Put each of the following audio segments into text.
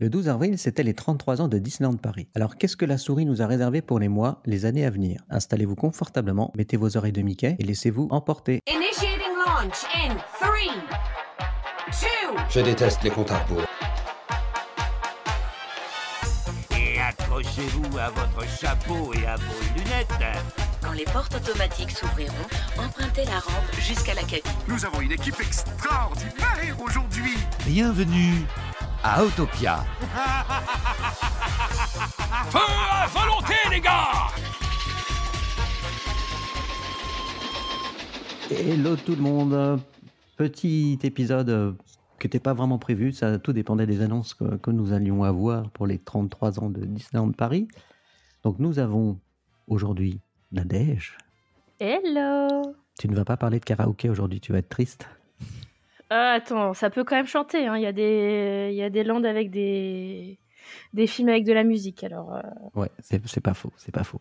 Le 12 avril, c'était les 33 ans de Disneyland Paris. Alors, qu'est-ce que la souris nous a réservé pour les mois, les années à venir? Installez-vous confortablement, mettez vos oreilles de Mickey et laissez-vous emporter. Initiating launch in 3, 2... Je déteste les comptes à rebours. Et accrochez-vous à votre chapeau et à vos lunettes. Quand les portes automatiques s'ouvriront, empruntez la rampe jusqu'à la cabine. Nous avons une équipe extraordinaire aujourd'hui. Bienvenue à Autopia. Feu à volonté, les gars! Hello tout le monde. Petit épisode qui n'était pas vraiment prévu, ça tout dépendait des annonces que nous allions avoir pour les 33 ans de Disneyland Paris. Donc nous avons aujourd'hui Nadège. Hello. Tu ne vas pas parler de karaoké aujourd'hui, tu vas être triste. Attends, ça peut quand même chanter, hein. Il y a des landes avec des films avec de la musique, alors... Ouais, c'est pas faux, c'est pas faux.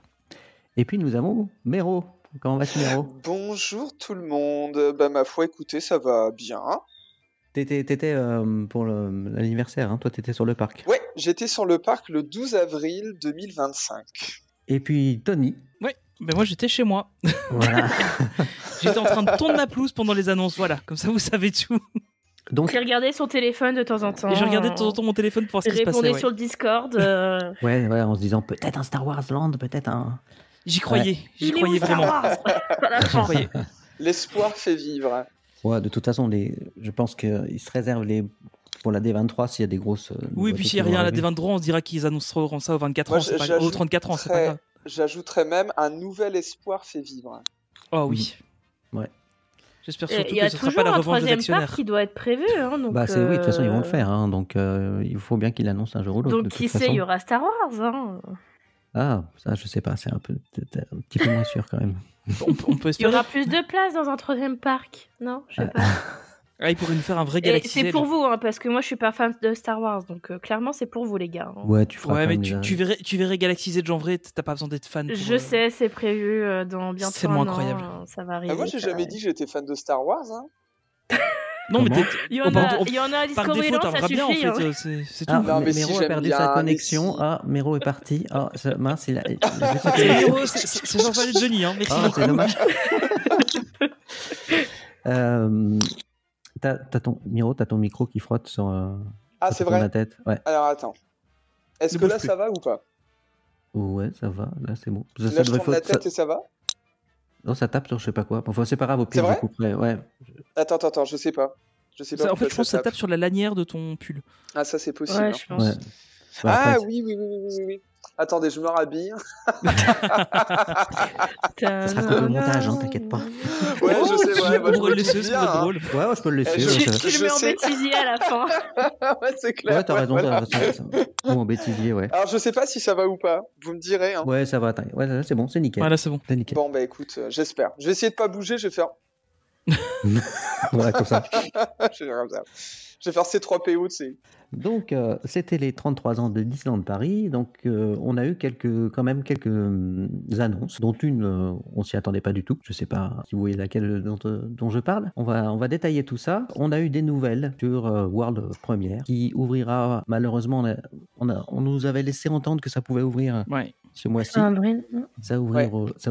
Et puis nous avons Méro. Comment vas-tu, Méro? Bonjour tout le monde. Bah ma foi, écoutez, ça va bien. T'étais pour l'anniversaire, hein. Toi t'étais sur le parc. Ouais, j'étais sur le parc le 12 avril 2025. Et puis Tony. Ouais, ben moi j'étais chez moi. Voilà. J'étais en train de tourner ma pelouse pendant les annonces, voilà, comme ça vous savez tout. Donc il regardait son téléphone de temps en temps. Et je regardais de temps en temps mon téléphone pour voir ce qui se passait. Répondait sur le Discord. Ouais, en se disant peut-être un Star Wars Land, peut-être un... J'y croyais, Ouais. j'y croyais vraiment. J'y croyais. L'espoir fait vivre. Ouais, de toute façon, je pense qu'ils se réservent pour la D23 s'il y a des grosses... Oui, puis s'il n'y a rien à la D23, on se dira qu'ils annonceront ça aux 24 ans, aux 34 ans, c'est pas grave. J'ajouterais même un nouvel espoir fait vivre. Oh oui. Ouais. J'espère surtout que ce ne sera pas la revanche des actionnaires. Il y a toujours un troisième parc qui doit être prévu. Hein, donc, oui, de toute façon, ils vont le faire. Hein, donc, il faut bien qu'ils l'annoncent un jour ou l'autre. Donc, qui sait, il y aura Star Wars. Hein. Ah, ça, je sais pas. C'est un petit peu moins sûr quand même. On peut espérer. Il y aura plus de place dans un troisième parc. Non, je sais pas. Ah, il pourrait nous faire un vrai Galaxy Edge. C'est pour vous, hein, parce que moi je suis pas fan de Star Wars, donc clairement c'est pour vous les gars. Hein. Ouais, tu feras. Ouais, mais tu verrais Galaxy Edge en vrai, t'as pas besoin d'être fan. Je sais, c'est prévu dans bientôt. C'est tellement incroyable. Ça va arriver. Moi j'ai jamais dit que j'étais fan de Star Wars. Hein. Non, mais il y en a à Discovery, non, ça suffit. Bien, en fait, c'est tout. Non, mais Méro a perdu sa connexion. Ah, Méro est parti. Ah, mince, il a... Méro, c'est Jean-Philippe Johnny, hein. Merci beaucoup. C'est dommage. Miro, t'as ton micro qui frotte sur c'est vrai la tête. Ouais. Alors attends. Est-ce que là ça va ou pas? Ouais, ça va. Là, c'est bon. Là, je tourne la tête et ça va? Non, ça tape sur je sais pas quoi. Enfin, c'est pas grave, au pire, je couperai. Ouais. Attends, je sais pas. En fait, je pense que ça tape sur la lanière de ton pull. Ah, ça, c'est possible. Ouais, je pense. Ouais. Bah, après, oui. Attendez, je me rhabille. Ça sera coupé au montage, hein, t'inquiète pas. Ouais, je sais, on pourrait le laisser, ça pourrait être drôle. Ouais, je peux le laisser. Tu le mets en bêtisier à la fin. Ouais, c'est clair. Ouais, t'as raison, ou en bêtisier, ouais. Alors, je sais pas si ça va ou pas. Vous me direz. Hein. Ouais, ça va. Ouais, là, c'est bon, c'est nickel. Voilà, c'est bon. Bon, bah écoute, j'espère. Je vais essayer de pas bouger, je vais faire. Voilà, comme ça. Je vais faire ces 3 PO, tu sais. Donc, c'était les 33 ans de Disneyland Paris. Donc, on a eu quand même quelques annonces, dont une, on s'y attendait pas du tout. Je sais pas si vous voyez laquelle dont je parle. On va détailler tout ça. On a eu des nouvelles sur World Premiere, qui ouvrira, malheureusement, on nous avait laissé entendre que ça pouvait ouvrir ce mois-ci. Ça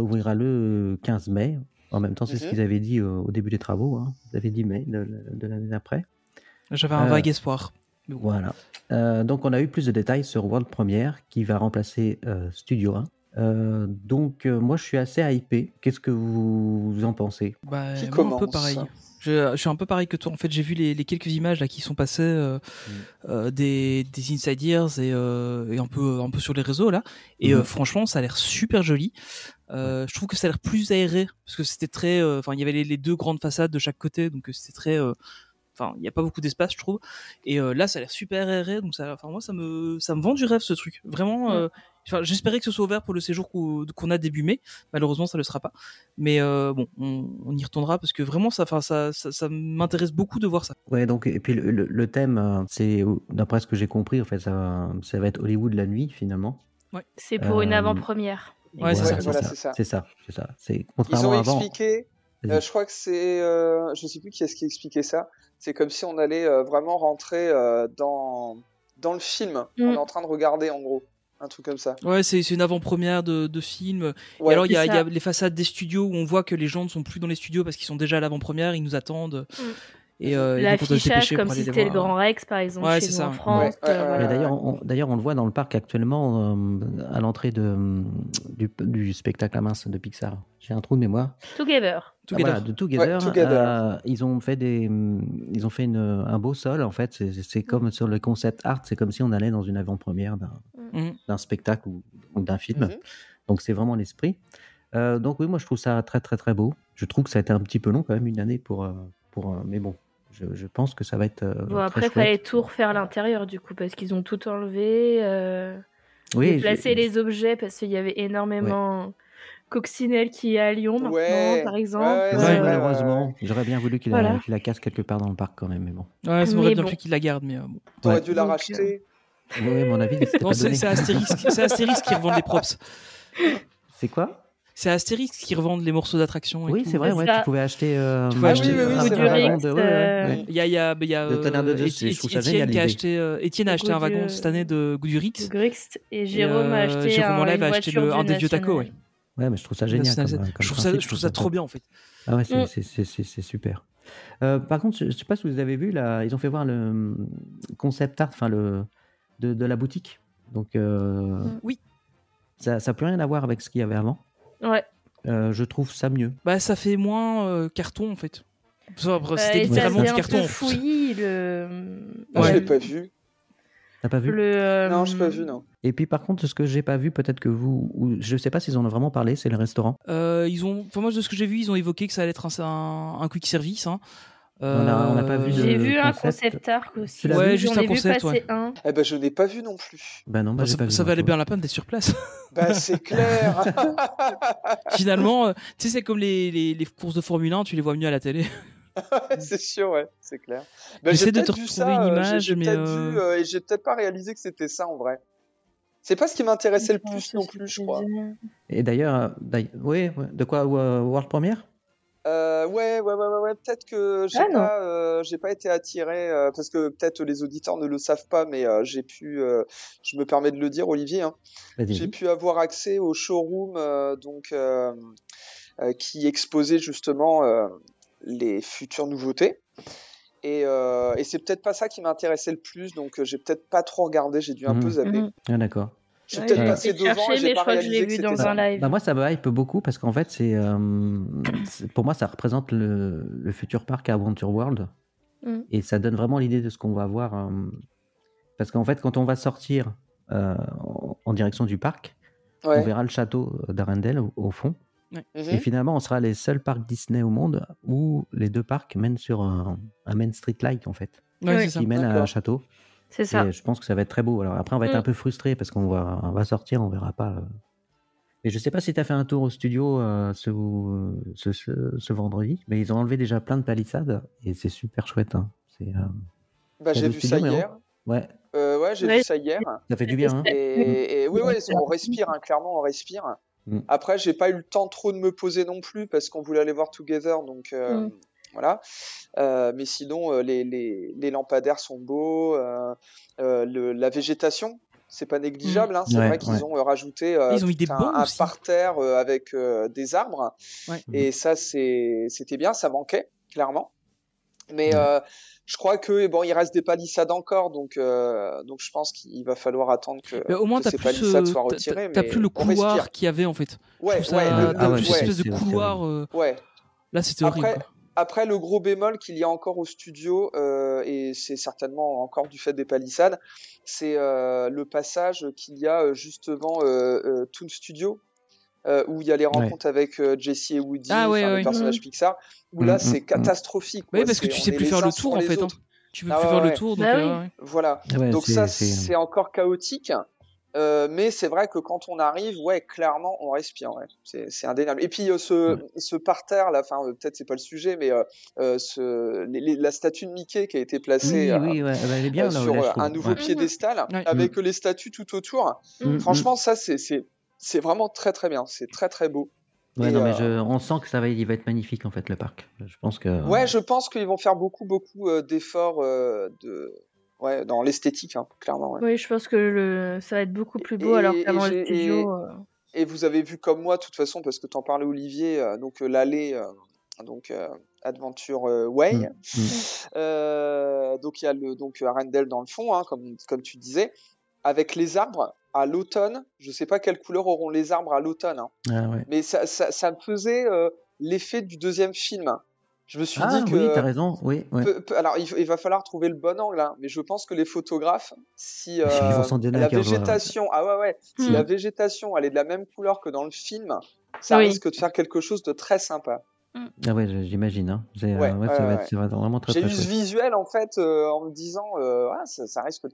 ouvrira le 15 mai. En même temps, c'est ce qu'ils avaient dit au début des travaux. Hein. Ils avaient dit mai de l'année d'après. J'avais un vague espoir. Voilà. Donc, on a eu plus de détails sur World Premiere qui va remplacer Studio 1. Donc, moi, je suis assez hypé. Qu'est-ce que vous en pensez? Moi, un peu pareil. Je suis un peu pareil que toi. En fait, j'ai vu les quelques images là qui sont passées des Inside Ears et un peu sur les réseaux là. Et franchement, ça a l'air super joli. Je trouve que ça a l'air plus aéré parce que c'était très. Il y avait les deux grandes façades de chaque côté, donc c'était très. Il n'y a pas beaucoup d'espace, je trouve. Et là, ça a l'air super aéré. Donc, moi, ça me vend du rêve, ce truc. Vraiment, j'espérais que ce soit ouvert pour le séjour qu'on a début mai. Malheureusement, ça ne le sera pas. Mais bon, on y retournera parce que vraiment, ça m'intéresse beaucoup de voir ça. Ouais, donc, et puis le thème, c'est, d'après ce que j'ai compris, en fait, ça va être Hollywood la nuit, finalement. Ouais. C'est pour une avant-première. Ouais, c'est ça. C'est ça. C'est contrairement Ils ont expliqué. Je crois que c'est, je sais plus qui est-ce qui expliquait ça. C'est comme si on allait vraiment rentrer dans dans le film. Mm. On est en train de regarder, en gros. Un truc comme ça. Ouais, c'est une avant-première de film. Ouais, et alors, il y c'est a ça. les façades des studios où on voit que les gens ne sont plus dans les studios parce qu'ils sont déjà à l'avant-première, ils nous attendent. Et donc, on doit se L'affichage, dépêcher comme pour si aller les c'était le voir. Grand Rex, par exemple, Ouais, chez c'est nous ça. en France. Ouais, ouais, voilà. Et d'ailleurs, on le voit dans le parc actuellement, à l'entrée du spectacle à mince de Pixar. J'ai un trou de mémoire. Together. Together. Voilà, de Together. Ouais, Together. Ils ont fait un beau sol. En fait, c'est comme sur le concept art. C'est comme si on allait dans une avant-première Mhm. d'un spectacle ou d'un film. Mhm. Donc c'est vraiment l'esprit. Donc oui, moi je trouve ça très très très beau. Je trouve que ça a été un petit peu long quand même, une année pour mais bon, je pense que ça va être Bon, très après, il chouette. fallait tout refaire à l'intérieur, du coup, parce qu'ils ont tout enlevé. Oui, Déplacer les objets, parce qu'il y avait énormément Coccinelle qui est à Lyon maintenant, Ouais. par exemple. Ouais, Ouais, c'est vrai, malheureusement, j'aurais bien voulu qu'il Voilà. la casse quelque part dans le parc quand même, mais bon. Ouais, ça Mais m'aurait bien bon. plu qu'ils la gardent, mais bon. T'aurais Ouais. dû la Donc, racheter. Oui, à mon avis, c'était Non, pas c'est donné. c'est Astérix qui revendent les props. C'est quoi? C'est Astérix qui revendent les morceaux d'attraction. et Oui, tout. c'est vrai, C'est ouais, ça. tu pouvais acheter. Tu pouvais acheter, oui, oui, un c'est vrai. wagon de. Ouais. Il y a Le tonnerre de Zeus, je trouve ça génial, Étienne qui a l'idée. acheté, Étienne a acheté un wagon cette année de Goudurix. Grix et Jérôme a acheté Jérôme Enlève une a acheté voiture un du des vieux tacos, ouais. National. Ouais, mais je trouve ça génial. National Comme, Z. comme Je principe, trouve ça trop bien en fait. Ah ouais, Mm. c'est super. Par contre, je ne sais pas si vous avez vu, là, ils ont fait voir le concept art, enfin de la boutique. Donc, Oui. Ça n'a plus rien à voir avec ce qu'il y avait avant. Ouais. Je trouve ça mieux. Bah ça fait moins carton en fait. C'était Et ça littéralement faisait du un carton. peu fouillis, Ah, je Ouais. l'ai pas vu. T'as pas vu? Non, je l'ai pas vu, non. Et puis par contre, ce que j'ai pas vu, peut-être que vous, ou je sais pas s'ils en ont vraiment parlé, c'est le restaurant. Moi de ce que j'ai vu, ils ont évoqué que ça allait être un quick service. Hein. On n'a pas vu de- J'ai vu un concept. concept art aussi. Tu l'as Ouais, vu juste J'en un ai vu concept, passer ouais. un. Eh ben, je n'ai pas vu non plus. Ben non, bah, j'ai pas vu. Ça moi, valait tu bien vois. la peine d'être sur place. Bah, c'est clair. Finalement, tu sais, c'est comme les courses de Formule 1, tu les vois mieux à la télé. C'est sûr, ouais, c'est clair. Bah, J'essaie j'ai de te peut-être vu retrouver ça, une image, j'ai mais, peut-être vu, et j'ai peut-être pas réalisé que c'était ça en vrai. C'est pas ce qui m'intéressait le plus non plus, je crois. Et d'ailleurs, oui, de quoi World Premiere? Ouais, peut-être que j'ai pas été attiré parce que peut-être les auditeurs ne le savent pas, mais j'ai pu, je me permets de le dire, Olivier, hein, Vas-y. j'ai pu avoir accès au showroom qui exposait justement les futures nouveautés. Et c'est peut-être pas ça qui m'intéressait le plus, donc j'ai peut-être pas trop regardé, j'ai dû un peu zapper. Ah, d'accord. J'ai Ouais, peut-être j'ai passé essayé de devant et chercher, j'ai mais pas je crois que je réalisé l'ai que vu c'était dans ça. un live. Bah moi, ça me hype beaucoup parce qu'en fait, pour moi, ça représente le futur parc à Adventure World. Mm. Et ça donne vraiment l'idée de ce qu'on va voir. Parce qu'en fait, quand on va sortir en direction du parc, on Ouais. verra le château d'Arendelle au fond. Mhm. Et finalement, on sera les seuls parcs Disney au monde où les deux parcs mènent sur un Main Street Light, en fait, Ouais, Oui. c'est ça. qui mène à un D'accord. château. C'est ça. Et je pense que ça va être très beau. Alors après, on va être Mm. un peu frustré parce qu'on va sortir, on verra pas. Et je sais pas si tu as fait un tour au studio ce vendredi, mais ils ont enlevé déjà plein de palissades et c'est super chouette. Hein. Bah, T'as j'ai vu vu le ça studio, hier. Ouais, Ouais, j'ai Ouais. vu ça hier. ça fait du bien. Hein. Et oui, on respire, hein, clairement, on respire. Mm. Après, j'ai pas eu le temps trop de me poser non plus parce qu'on voulait aller voir Together, donc voilà. Mais sinon, les lampadaires sont beaux, la végétation, c'est pas négligeable. Hein. C'est Ouais, vrai qu'ils ouais. ont rajouté Ils ont mis des tout bancs un aussi. parterre avec des arbres. Ouais. Et ça, c'était bien, ça manquait, clairement. Mais je crois que bon, il reste des palissades encore, donc je pense qu'il va falloir attendre que, Mais au moins, que t'as ces plus, palissades soient retirées. t'as mais plus le on couloir respire. qu'il y avait en fait. Ouais, Je trouve ouais, ça- le- Ah ouais, le- cette espèce c'est de terrible. couloir. ouais. Là, c'était horrible. Après, quoi. après, le gros bémol qu'il y a encore au studio, et c'est certainement encore du fait des palissades, c'est le passage qu'il y a juste devant Toon Studio, où il y a les rencontres avec Jessie et Woody, Ah ouais, enfin, ouais. les personnages Pixar, où là, c'est Mm. catastrophique. Oui, quoi. parce que tu On sais est plus les faire uns le sur tour en les fait. Hein. autres. Tu peux Ah plus ouais, faire le ouais. tour. Donc, Bah oui. ouais. Voilà. Ah ouais, Donc ça, c'est- c'est encore chaotique. Mais c'est vrai que quand on arrive, ouais, clairement, on respire. Ouais. C'est indéniable. Et puis ce parterre, là, enfin, peut-être c'est pas le sujet, mais la statue de Mickey qui a été placée Oui, ouais, elle est bien là, sur là, je trouve. un nouveau Ouais. piédestal Ouais. avec les statues tout autour. Mm. Franchement, ça, c'est vraiment très très bien. C'est très très beau. Ouais, Et, non, mais on sent que il va être magnifique en fait le parc. Je pense que. Ouais, je pense qu'ils vont faire beaucoup d'efforts ouais, dans l'esthétique, hein, clairement. Ouais. Oui, je pense que ça va être beaucoup plus beau alors qu'avant le studio. Et vous avez vu comme moi, de toute façon, parce que t'en parlais Olivier, donc l'allée, Adventure Way. Donc il y a donc Arendelle dans le fond, hein, comme tu disais, avec les arbres à l'automne. Je sais pas quelle couleur auront les arbres à l'automne, hein. Ah ouais. Mais ça me faisait l'effet du deuxième film. Je me suis dit que oui, t'as raison. Oui, ouais. alors il va falloir trouver le bon angle, hein, mais je pense que les photographes, si Ils vont s'en donner la à cœur joie, végétation, si la végétation elle est de la même couleur que dans le film, ça risque de faire quelque chose de très sympa. Ah ouais, j'imagine. Hein. Ça va être vraiment très J'ai très eu ce chouette. visuel en fait en me disant ça risque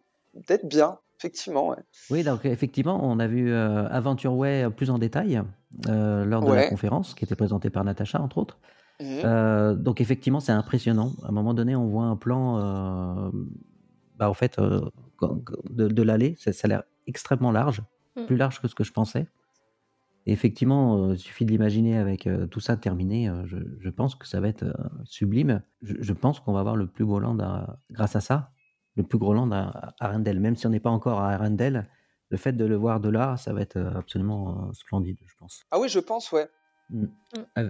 d'être bien, effectivement. Ouais. Oui, donc effectivement, on a vu Adventure Way plus en détail lors de la conférence qui était présentée par Natacha, entre autres. Donc effectivement, c'est impressionnant. À un moment donné, on voit un plan en fait, de l'allée. Ça a l'air extrêmement large, plus large que ce que je pensais. Et effectivement, il suffit de l'imaginer avec tout ça terminé. Je pense que ça va être sublime. Je pense qu'on va avoir le plus beau land grâce à ça. Le plus gros land à Arendelle. Même si on n'est pas encore à Arendelle, le fait de le voir de là, ça va être absolument splendide, je pense. Ah oui, je pense, ouais.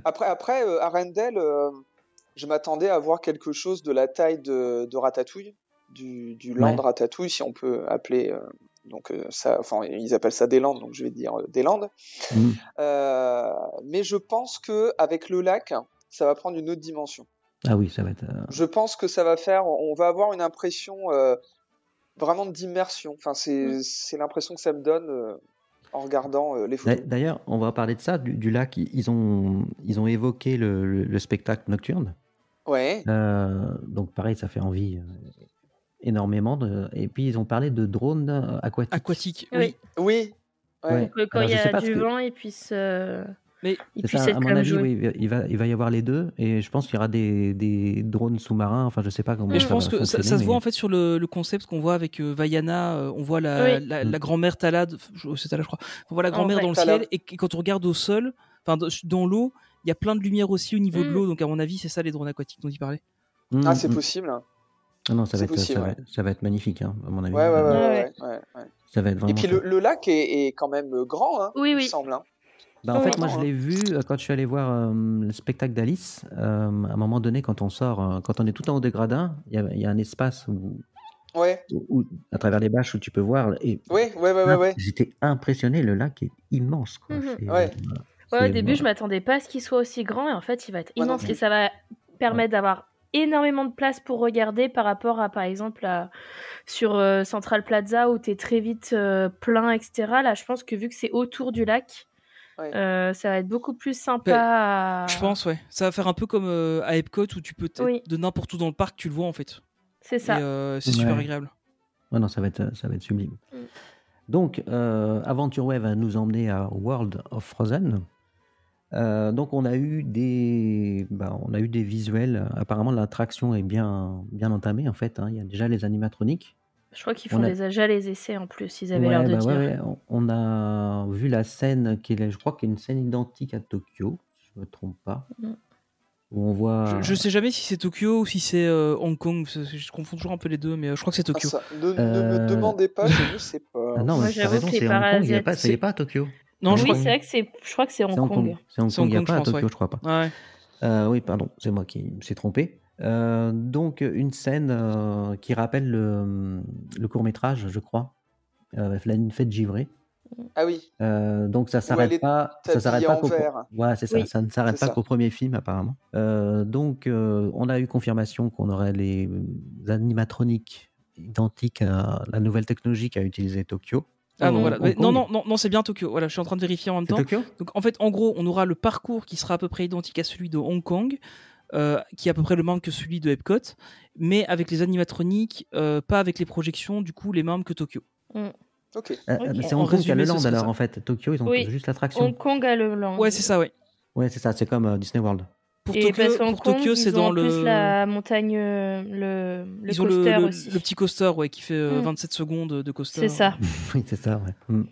Après Arendelle, je m'attendais à voir quelque chose de la taille de Ratatouille, du land Ratatouille, si on peut appeler... ça, enfin, ils appellent ça des landes, donc je vais dire des landes. Mais je pense que avec le lac, ça va prendre une autre dimension. Ah oui, ça va être. Je pense que ça va faire. On va avoir une impression vraiment d'immersion. Enfin, c'est l'impression que ça me donne en regardant les photos. D'ailleurs, on va parler de ça, du lac. Ils ont évoqué le spectacle nocturne. Ouais. Donc pareil, ça fait envie. Énormément et puis ils ont parlé de drones aquatiques. Oui. Ouais. Donc, quand il y a du vent, ils puissent. Mais à mon avis, oui, il va y avoir les deux et je pense qu'il y aura des drones sous-marins. Enfin, je sais pas comment. Mais je pense que ça se voit en fait sur le concept qu'on voit avec Vaiana. On voit la grand-mère Talad, c'est Talad, je crois. On voit la grand-mère dans le ciel et quand on regarde au sol, enfin dans l'eau, il y a plein de lumière aussi au niveau de l'eau. Donc à mon avis, c'est ça les drones aquatiques dont il parlait. Ah, c'est possible. Ah non, ça va être magnifique, hein, à mon avis. Ouais. Ça va être vraiment. Et puis le lac est quand même grand, hein, il me semble. Hein. En fait, moi, je l'ai vu quand je suis allé voir le spectacle d'Alice. À un moment donné, quand on sort, quand on est tout en haut des gradins, il y a un espace où, à travers les bâches, où tu peux voir. Et j'étais impressionné. Le lac est immense. Quoi. Au début, je m'attendais pas à ce qu'il soit aussi grand, et en fait, il va être immense et ça va permettre d'avoir énormément de place pour regarder par rapport à, par exemple, sur Central Plaza où t'es très vite plein, etc. Là, je pense que vu que c'est autour du lac, ça va être beaucoup plus sympa. Je pense, ça va faire un peu comme à Epcot où tu peux de n'importe où dans le parc, tu le vois en fait. C'est ça. Et c'est super agréable. Ouais, non, ça va être sublime. Donc, Adventure Way va nous emmener à World of Frozen. Donc on a eu des visuels. Apparemment l'attraction est bien entamée en fait. Il y a déjà les animatroniques. Je crois qu'ils font déjà les essais en plus. Ils avaient l'air de dire. On a vu la scène je crois qu'il y a une scène identique à Tokyo, si je me trompe pas. Où on voit. Je sais jamais si c'est Tokyo ou si c'est Hong Kong. Je confonds toujours un peu les deux, mais je crois que c'est Tokyo. Ne me demandez pas, je ne sais pas. Ah non, mais t'as raison, c'est Hong Kong. Il n'y a pas à Tokyo. Non, c'est vrai que je crois que c'est Hong Kong. C'est Hong Kong, il n'y a pas à Tokyo, je crois pas. Ouais. Oui, pardon, c'est moi qui me suis trompé. Donc, une scène qui rappelle le court-métrage, je crois, une fête givrée. Ah oui. Donc, ça s'arrête pas. Ça s'arrête pas c'est ça. Ça ne s'arrête pas qu'au premier film, apparemment. Donc, on a eu confirmation qu'on aurait les animatroniques identiques à la nouvelle technologie qu'a utilisée Tokyo. Ah non, voilà. Non, c'est bien Tokyo. Voilà, je suis en train de vérifier en même temps. Tokyo ? Donc en fait, en gros, on aura le parcours qui sera à peu près identique à celui de Hong Kong, qui est à peu près le même que celui de Epcot, mais avec les animatroniques, pas avec les projections, du coup, les mêmes que Tokyo. Ok. C'est Hong Kong qui a le land alors en fait. Tokyo, ils ont juste l'attraction. Hong Kong a le land. Ouais, c'est ça, ouais. Ouais, c'est ça. C'est comme Disney World. Pour Tokyo, c'est dans le. Plus la montagne, le ils coaster ont aussi. le petit coaster, qui fait 27 secondes de coaster. C'est ça. Oui, c'est ça, ouais.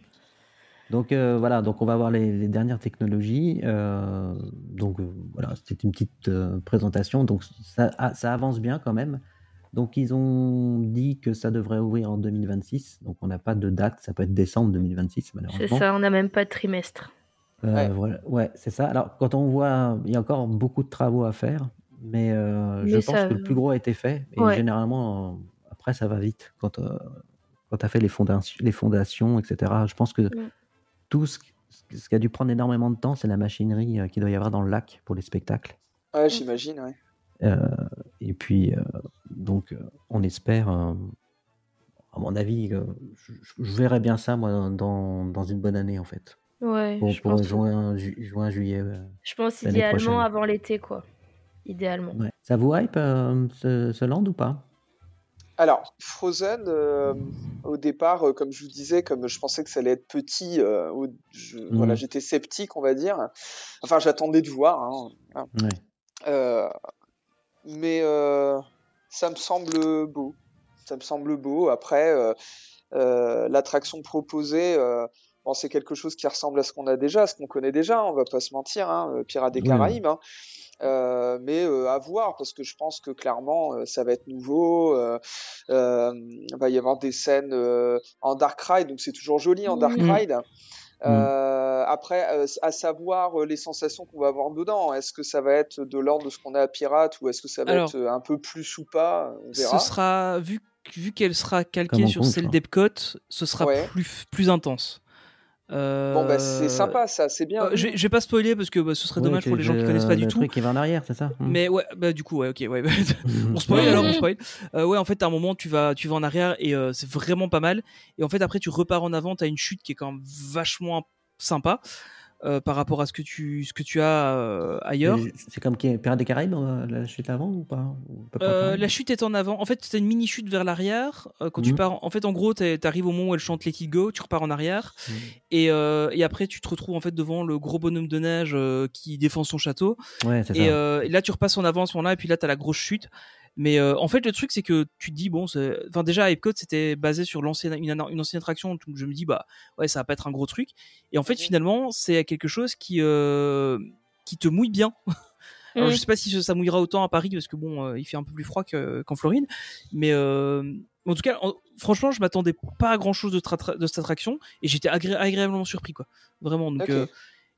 Donc voilà, donc on va voir les dernières technologies. Donc voilà, c'était une petite présentation. Donc ça avance bien quand même. Donc ils ont dit que ça devrait ouvrir en 2026. Donc on n'a pas de date, ça peut être décembre 2026 malheureusement. C'est ça, on n'a même pas de trimestre. Voilà. Ouais, c'est ça. Alors quand on voit, il y a encore beaucoup de travaux à faire, mais je pense que le plus gros a été fait. Et généralement, après ça va vite quand tu as fait les fondations, etc. Je pense que tout ce qui a dû prendre énormément de temps, c'est la machinerie qu'il doit y avoir dans le lac pour les spectacles. Ouais, j'imagine, ouais. Et puis, donc, on espère, à mon avis, je verrais bien ça, moi, dans une bonne année, en fait. Ouais, pour juin, juillet. Je pense l'année idéalement prochaine. avant l'été, quoi. Idéalement. Ouais. Ça vous hype, ce land ou pas? Alors, Frozen, au départ, comme je vous disais, comme je pensais que ça allait être petit, voilà, j'étais sceptique, on va dire. Enfin, j'attendais de voir. Hein. Ouais. Mais ça me semble beau. Ça me semble beau. Après, l'attraction proposée, bon, c'est quelque chose qui ressemble à ce qu'on a déjà, à ce qu'on connaît déjà. On va pas se mentir, hein, Pirates des Caraïbes. Hein. Mais à voir, parce que je pense que clairement ça va être nouveau. Va y avoir des scènes en Dark Ride, donc c'est toujours joli en Dark Ride. Après, à savoir les sensations qu'on va avoir dedans. Est-ce que ça va être de l'ordre de ce qu'on a à Pirates, ou est-ce que ça va être un peu plus ou pas? On verra. Ce sera, vu qu'elle sera calquée sur celle d'Epcot, ce sera plus intense. Bon, bah, c'est sympa, ça, c'est bien. Je vais pas spoiler parce que ce serait dommage pour les gens qui connaissent pas du tout. Le truc qui va en arrière, c'est ça? Mais ouais, bah du coup, ouais, ok, ouais. On spoil alors, on spoil. Ouais, en fait, à un moment, tu vas en arrière et c'est vraiment pas mal. Et en fait, après, tu repars en avant, t'as une chute qui est quand même vachement sympa par rapport à ce que tu as ailleurs. C'est comme Pirates des Caraïbes, la chute avant ou pas? La chute est en avant. En fait, c'est une mini chute vers l'arrière. Quand tu pars, en fait, en gros, t'arrives au moment où elle chante Let It Go, tu repars en arrière, et après, tu te retrouves en fait devant le gros bonhomme de neige qui défend son château. Ouais, c'est ça. Et là, tu repasses en avant à ce moment-là, et puis là, t'as la grosse chute. Mais en fait, le truc, c'est que tu te dis, bon, enfin, déjà, à Epcot, c'était basé sur une ancienne attraction, donc je me dis, bah, ouais, ça va pas être un gros truc. Et en fait, finalement, c'est quelque chose qui te mouille bien. Alors, je sais pas si ça mouillera autant à Paris, parce que bon, il fait un peu plus froid qu'en Floride. Mais en tout cas, franchement, je m'attendais pas à grand chose de cette attraction, et j'étais agréablement surpris, quoi. Vraiment. Donc,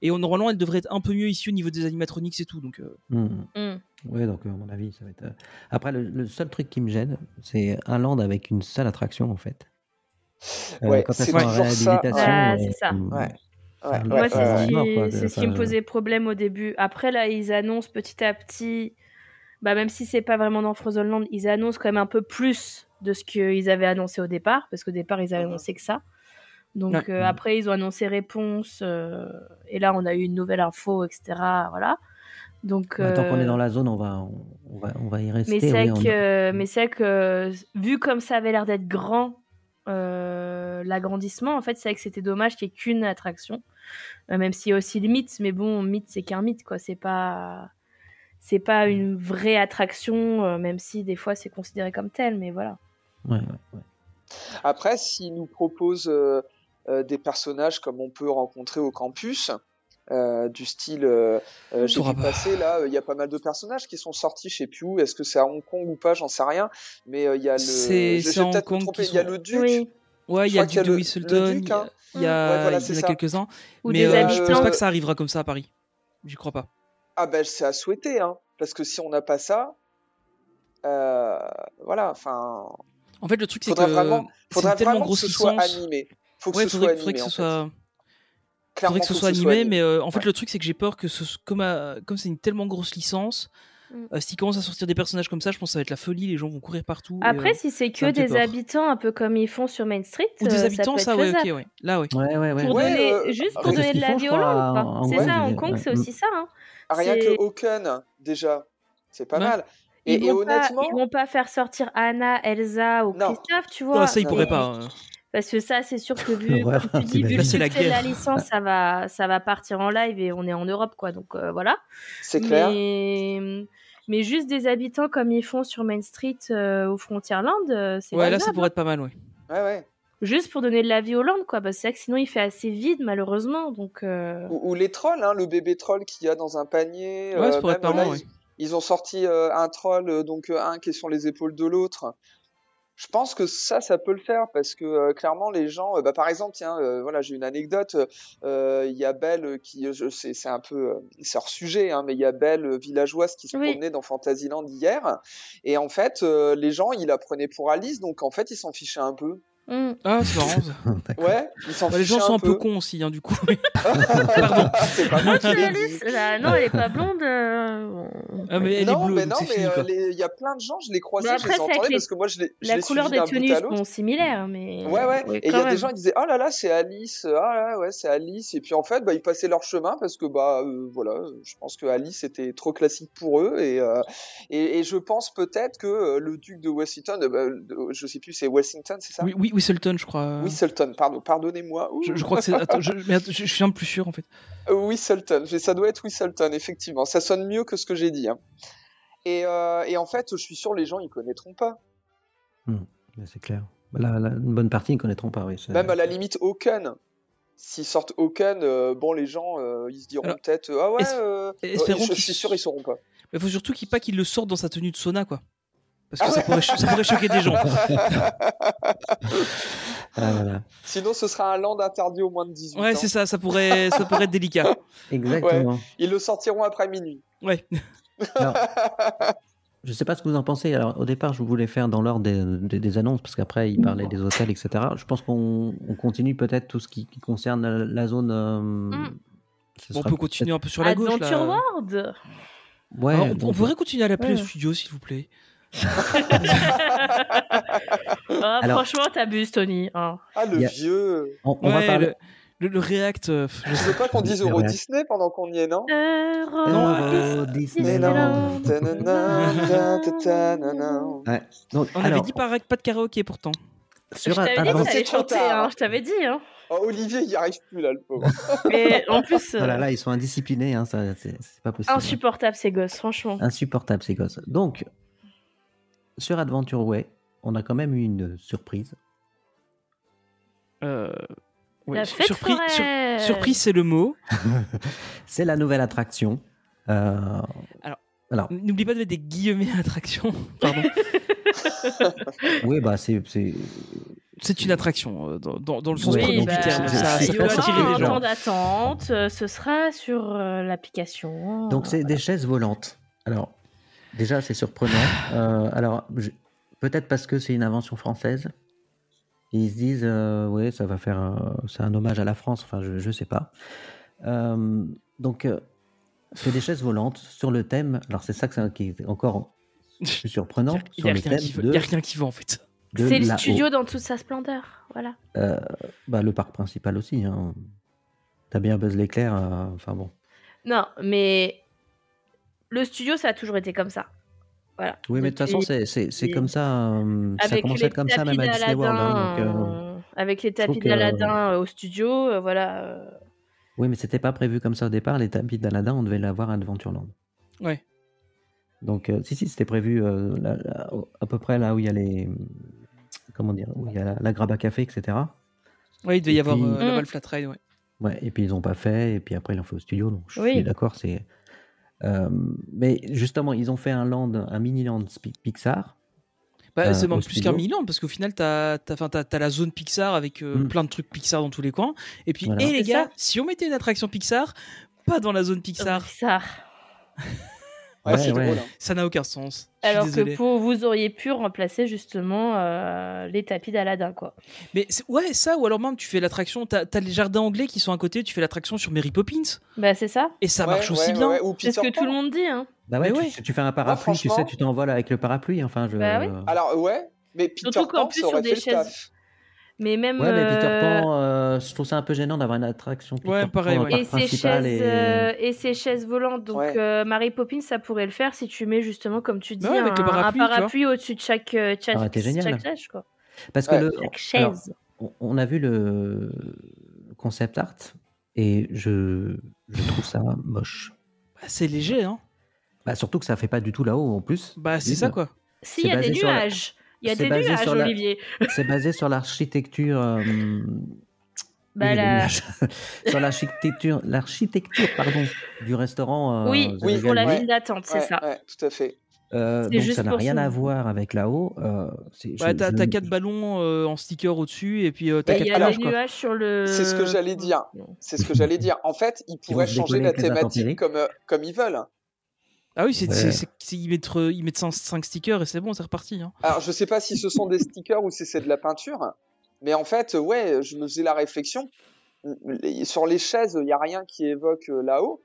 et normalement, elle devrait être un peu mieux ici au niveau des animatronics et tout. Donc, ouais, donc à mon avis, ça va être. Après, le seul truc qui me gêne, c'est un land avec une seule attraction, en fait. Ouais, quand c'est elles sont en toujours ça. réhabilitation. C'est ça. Ouais, Moi, c'est ce qui me posait problème au début. Après, là, ils annoncent petit à petit, bah, même si c'est pas vraiment dans Frozen Land, ils annoncent quand même un peu plus de ce qu'ils avaient annoncé au départ, parce qu'au départ, ils avaient annoncé que ça. Donc après, ils ont annoncé réponse, et là, on a eu une nouvelle info, etc. Voilà. Donc, tant qu'on est dans la zone, on va y rester. Mais c'est vrai que vu comme ça avait l'air d'être grand, l'agrandissement, en fait, c'est vrai que c'était dommage qu'il n'y ait qu'une attraction, même s'il y a aussi le mythe. Mais bon, mythe, c'est qu'un mythe, quoi. C'est pas une vraie attraction, même si des fois c'est considéré comme tel. Mais voilà. Ouais. Après, s'ils nous proposent des personnages comme on peut rencontrer au campus, du style j'ai vu passer là, il y a pas mal de personnages qui sont sortis, je sais plus où, est-ce que c'est à Hong Kong ou pas, j'en sais rien, mais il y a il y a le Duc. Ouais, il y a le Duc de Whistleton, il y en a quelques-uns, mais je pense pas que ça arrivera comme ça à Paris, j'y crois pas. Ah ben c'est à souhaiter, hein, parce que si on n'a pas ça, voilà, enfin. En fait, le truc c'est que c'est une tellement grosse licence. Faudrait que ce soit animé, mais en fait le truc c'est que j'ai peur que comme c'est une tellement grosse licence, s'ils commencent à sortir des personnages comme ça, je pense que ça va être la folie, les gens vont courir partout. Après, si c'est que des habitants, un peu comme ils font sur Main Street, ou des habitants, ça peut être faisable. Ok, ouais. Là, ouais. Juste pour donner de la vie au land, c'est ça, Hong Kong, c'est aussi ça. Hein. Rien que Hawken, déjà, c'est pas mal. Et honnêtement, ils vont pas faire sortir Anna, Elsa ou Christophe, tu vois. Non, ça ils pourraient pas. Parce que ça, c'est sûr que vu comme tu dis, vu le succès de la licence, ça va partir en live et on est en Europe, quoi. Donc voilà. C'est clair. Mais juste des habitants comme ils font sur Main Street au Frontierland, c'est là ça pourrait être pas mal, ouais. Ouais. Juste pour donner de la vie au land, quoi. Parce que c'est vrai que sinon il fait assez vide, malheureusement. Donc ou les trolls, hein, le bébé troll qu'il y a dans un panier. Ouais, ça pourrait être pas mal, ouais. Ils ont sorti un troll, donc un qui est sur les épaules de l'autre. Je pense que ça peut le faire parce que clairement les gens, par exemple, tiens, voilà, j'ai une anecdote. Il y a Belle c'est un peu, c'est hors sujet, hein, mais il y a Belle villageoise qui se promenait dans Fantasyland hier, et en fait, les gens, ils la prenaient pour Alice, donc en fait, ils s'en fichaient un peu. Ah, c'est marrant ça. Ouais, ils s'en fichaient les gens sont un peu peu. cons aussi, hein, du coup. Pardon. C'est pas moi qui l'ai Alice, dit. non, elle est pas blonde. Ah, mais elle est bleue, donc c'est fini, quoi. il y a plein de gens, je les croisais, Après, je les entendais parce que moi je la les couleur suivis des d'un bout tenues à l'autre. sont similaires, mais. Ouais. Oui, Et il y a des gens qui disaient, oh là là, c'est Alice. Ah là, ouais, c'est Alice. Et puis en fait, ils passaient leur chemin parce que voilà, je pense que Alice était trop classique pour eux. Et je pense peut-être que le duc de Washington, je sais plus, c'est Washington, c'est ça? Oui, Whistleton, je crois. Whistleton, pardonnez-moi. Je crois que c'est. Attends, je suis un peu plus sûr en fait. Whistleton, ça doit être Whistleton, effectivement. Ça sonne mieux que ce que j'ai dit. Hein. Et en fait, je suis sûr les gens ils connaîtront pas. C'est clair. Une bonne partie ils connaîtront pas. Oui, même à la limite Hawken. S'ils sortent Hawken, les gens ils se diront peut-être ah ouais. Je suis sûr ils sauront pas. Mais faut surtout pas qu'il le sorte dans sa tenue de sauna quoi. Parce que ça pourrait choquer des gens. Voilà. Sinon, ce sera un land interdit aux moins de 18 ans. Ouais, c'est ça, ça pourrait être délicat. Exactement. Ouais, ils le sortiront après minuit. Ouais. Alors, je sais pas ce que vous en pensez. Alors, au départ, je voulais faire dans l'ordre des annonces, parce qu'après, il parlait des hôtels, etc. Je pense qu'on continue peut-être tout ce qui concerne la zone. On peut continuer un peu sur la gauche. Adventure World. Ouais. Alors, on pourrait continuer à l'appeler le studio, s'il vous plaît. Franchement, t'abuses, Tony. Vieux. On va parler. Le React. Je veux pas qu'on dise Euro Disney pendant qu'on y est, non? Euro Disneyland. Ouais. Donc, on avait dit pas de karaoké pourtant. Je t'avais dit que t'allais chanter, je t'avais dit. Hein. Oh, Olivier, il y arrive plus là, le pauvre. Mais en plus. Voilà, ils sont indisciplinés, hein, ça, c'est pas possible. Insupportable ces gosses, franchement. Insupportable ces gosses. Donc, sur Adventure Way, on a quand même eu une surprise. La fête surprise, c'est le mot. C'est la nouvelle attraction. Alors, n'oublie pas de mettre des guillemets à attraction. Pardon. Oui, c'est une attraction dans le sens premier du terme. Ça peut attirer les gens. Temps d'attente, ce sera sur l'application. Donc c'est des chaises volantes. Alors déjà c'est surprenant. Peut-être parce que c'est une invention française. Et ils se disent oui, ça va faire c'est un hommage à la France. Enfin je sais pas. Donc c'est des chaises volantes sur le thème. Alors c'est ça qui est encore plus surprenant. Il n'y a rien qui va en fait. C'est le studio dans toute sa splendeur, voilà. Le parc principal aussi. Hein. T'as bien Buzz l'éclair, enfin bon. Non, mais le studio, ça a toujours été comme ça. Voilà. Oui, mais de toute façon, c'est comme ça. Ça commence à être comme ça, même à Disney World. Hein, avec les tapis d'Aladin au studio, voilà. Oui, mais c'était pas prévu comme ça au départ. Les tapis d'Aladin, on devait l'avoir à Adventureland. Ouais. Donc, si, c'était prévu à peu près là où il y a les. Comment dire, où il y a la grappe à café, etc. Oui, il devait y avoir la Val Flat Ride, ouais. Ouais, et puis ils n'ont pas fait, et puis après ils l'ont fait au studio, donc je suis d'accord, c'est. Mais justement, ils ont fait un mini-land Pixar. C'est même plus qu'un mini-land, parce qu'au final, t'as la zone Pixar avec plein de trucs Pixar dans tous les coins. Et puis, voilà. Les gars, si on mettait une attraction Pixar, pas dans la zone Pixar. Ouais, c'est drôle. Hein. Ça n'a aucun sens. Alors que vous auriez pu remplacer justement les tapis d'Aladin, quoi. Mais ça, ou alors même tu fais l'attraction, t'as les jardins anglais qui sont à côté, tu fais l'attraction sur Mary Poppins. Bah c'est ça. Et ça marche aussi bien. C'est ce que tout le monde dit, hein. Bah ouais, tu fais un parapluie, tu sais, tu t'envoles avec le parapluie, enfin. Bah oui. Alors mais Peter Surtout Pan, qu'en plus ça aurait sur des fait le chaises. taf. Mais même. Ouais, mais Peter Pan, je trouve ça un peu gênant d'avoir une attraction Peter pareil, Pan et ses chaises volantes. Donc, Mary Poppins, ça pourrait le faire si tu mets justement, comme tu dis, un parapluie au-dessus de chaque chaise, quoi. Parce que chaque chaise. On a vu le concept art et je trouve ça moche. C'est léger, hein. Surtout que ça fait pas du tout là-haut en plus. C'est ça, quoi. Si, il y a des nuages. Il y a des nuages, Olivier. C'est basé sur l'architecture Bah, Oui, les la- nuages. Sur l'architecture pardon, du restaurant. Oui, The oui, pour la Gallery. file d'attente, c'est Ouais, ça. ouais, tout à fait. C'est Donc juste ça n'a pour rien ça. à voir avec là-haut. Ouais, t'as 4 ballons en sticker au-dessus et puis t'as Et 4 il y a nuages des quoi. nuages sur le. C'est ce que j'allais dire. Non. C'est ce que j'allais dire. En fait, ils Qui vont pourraient se changer décoller la avec les intempéries. thématique comme ils veulent. Ah oui, Ouais. ils mettent 5 stickers et c'est bon, c'est reparti. Hein. Alors, je sais pas si ce sont des stickers ou si c'est de la peinture, mais en fait, ouais, je me faisais la réflexion. Sur les chaises, il y a rien qui évoque là-haut,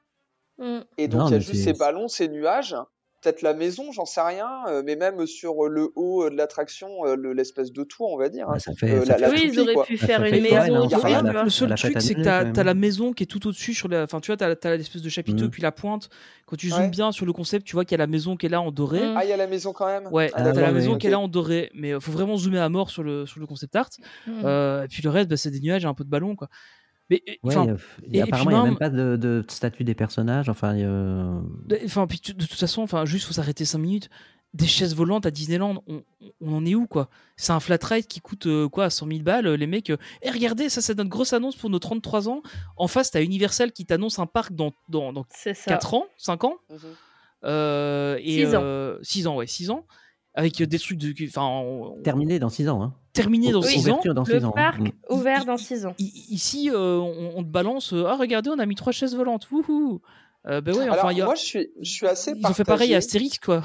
Mm. et donc Non, il y a mais juste c'est- ces ballons, ces nuages. Peut-être la maison, j'en sais rien, mais même sur le haut de l'attraction, l'espèce de tour, on va dire. Bah, ça fait. la Oui, ils toupie, auraient quoi. pu Ça faire fait une foraine, maison hein, autour, y a rien. tu vois. Le seul la truc, fête c'est que annulée, quand même. t'as la maison qui est tout au-dessus sur la. Enfin, tu vois, t'as l'espèce de chapiteau Mhm. puis la pointe. Quand tu zoomes Ouais. bien sur le concept, tu vois qu'il y a la maison qui est là en doré. Mm. Ah, il y a la maison quand même. Ouais, Ah, t'as d'accord, la ouais, maison ouais. qui est là en doré, mais faut vraiment zoomer à mort sur le concept art. Mm. Et puis le reste, bah, c'est des nuages et un peu de ballon, quoi. Mais Ouais, enfin, et apparemment, il n'y a même- même pas de statut des personnages. Enfin, puis de toute façon, enfin, juste faut s'arrêter 5 minutes. Des chaises volantes à Disneyland, on en est où quoi? C'est un flat ride qui coûte quoi, 100 000 balles. Les mecs, regardez, ça c'est notre grosse annonce pour nos 33 ans. En face, t'as Universal qui t'annonce un parc dans C'est ça. 4 ans, 5 ans. Mhm. 6 ans. 6 ans, ouais, 6 ans. Avec des trucs de. Enfin, terminé dans 6 ans. Hein. terminé dans 6 ans. Ouverture dans Le 6 ans. parc Hein. ouvert dans 6 ans. Ici, on te balance. Ah, regardez, on a mis 3 chaises volantes. Wouhou! Ben ouais, Alors, enfin, moi, je suis assez ils ont partagé. fait pareil à Astérix, quoi.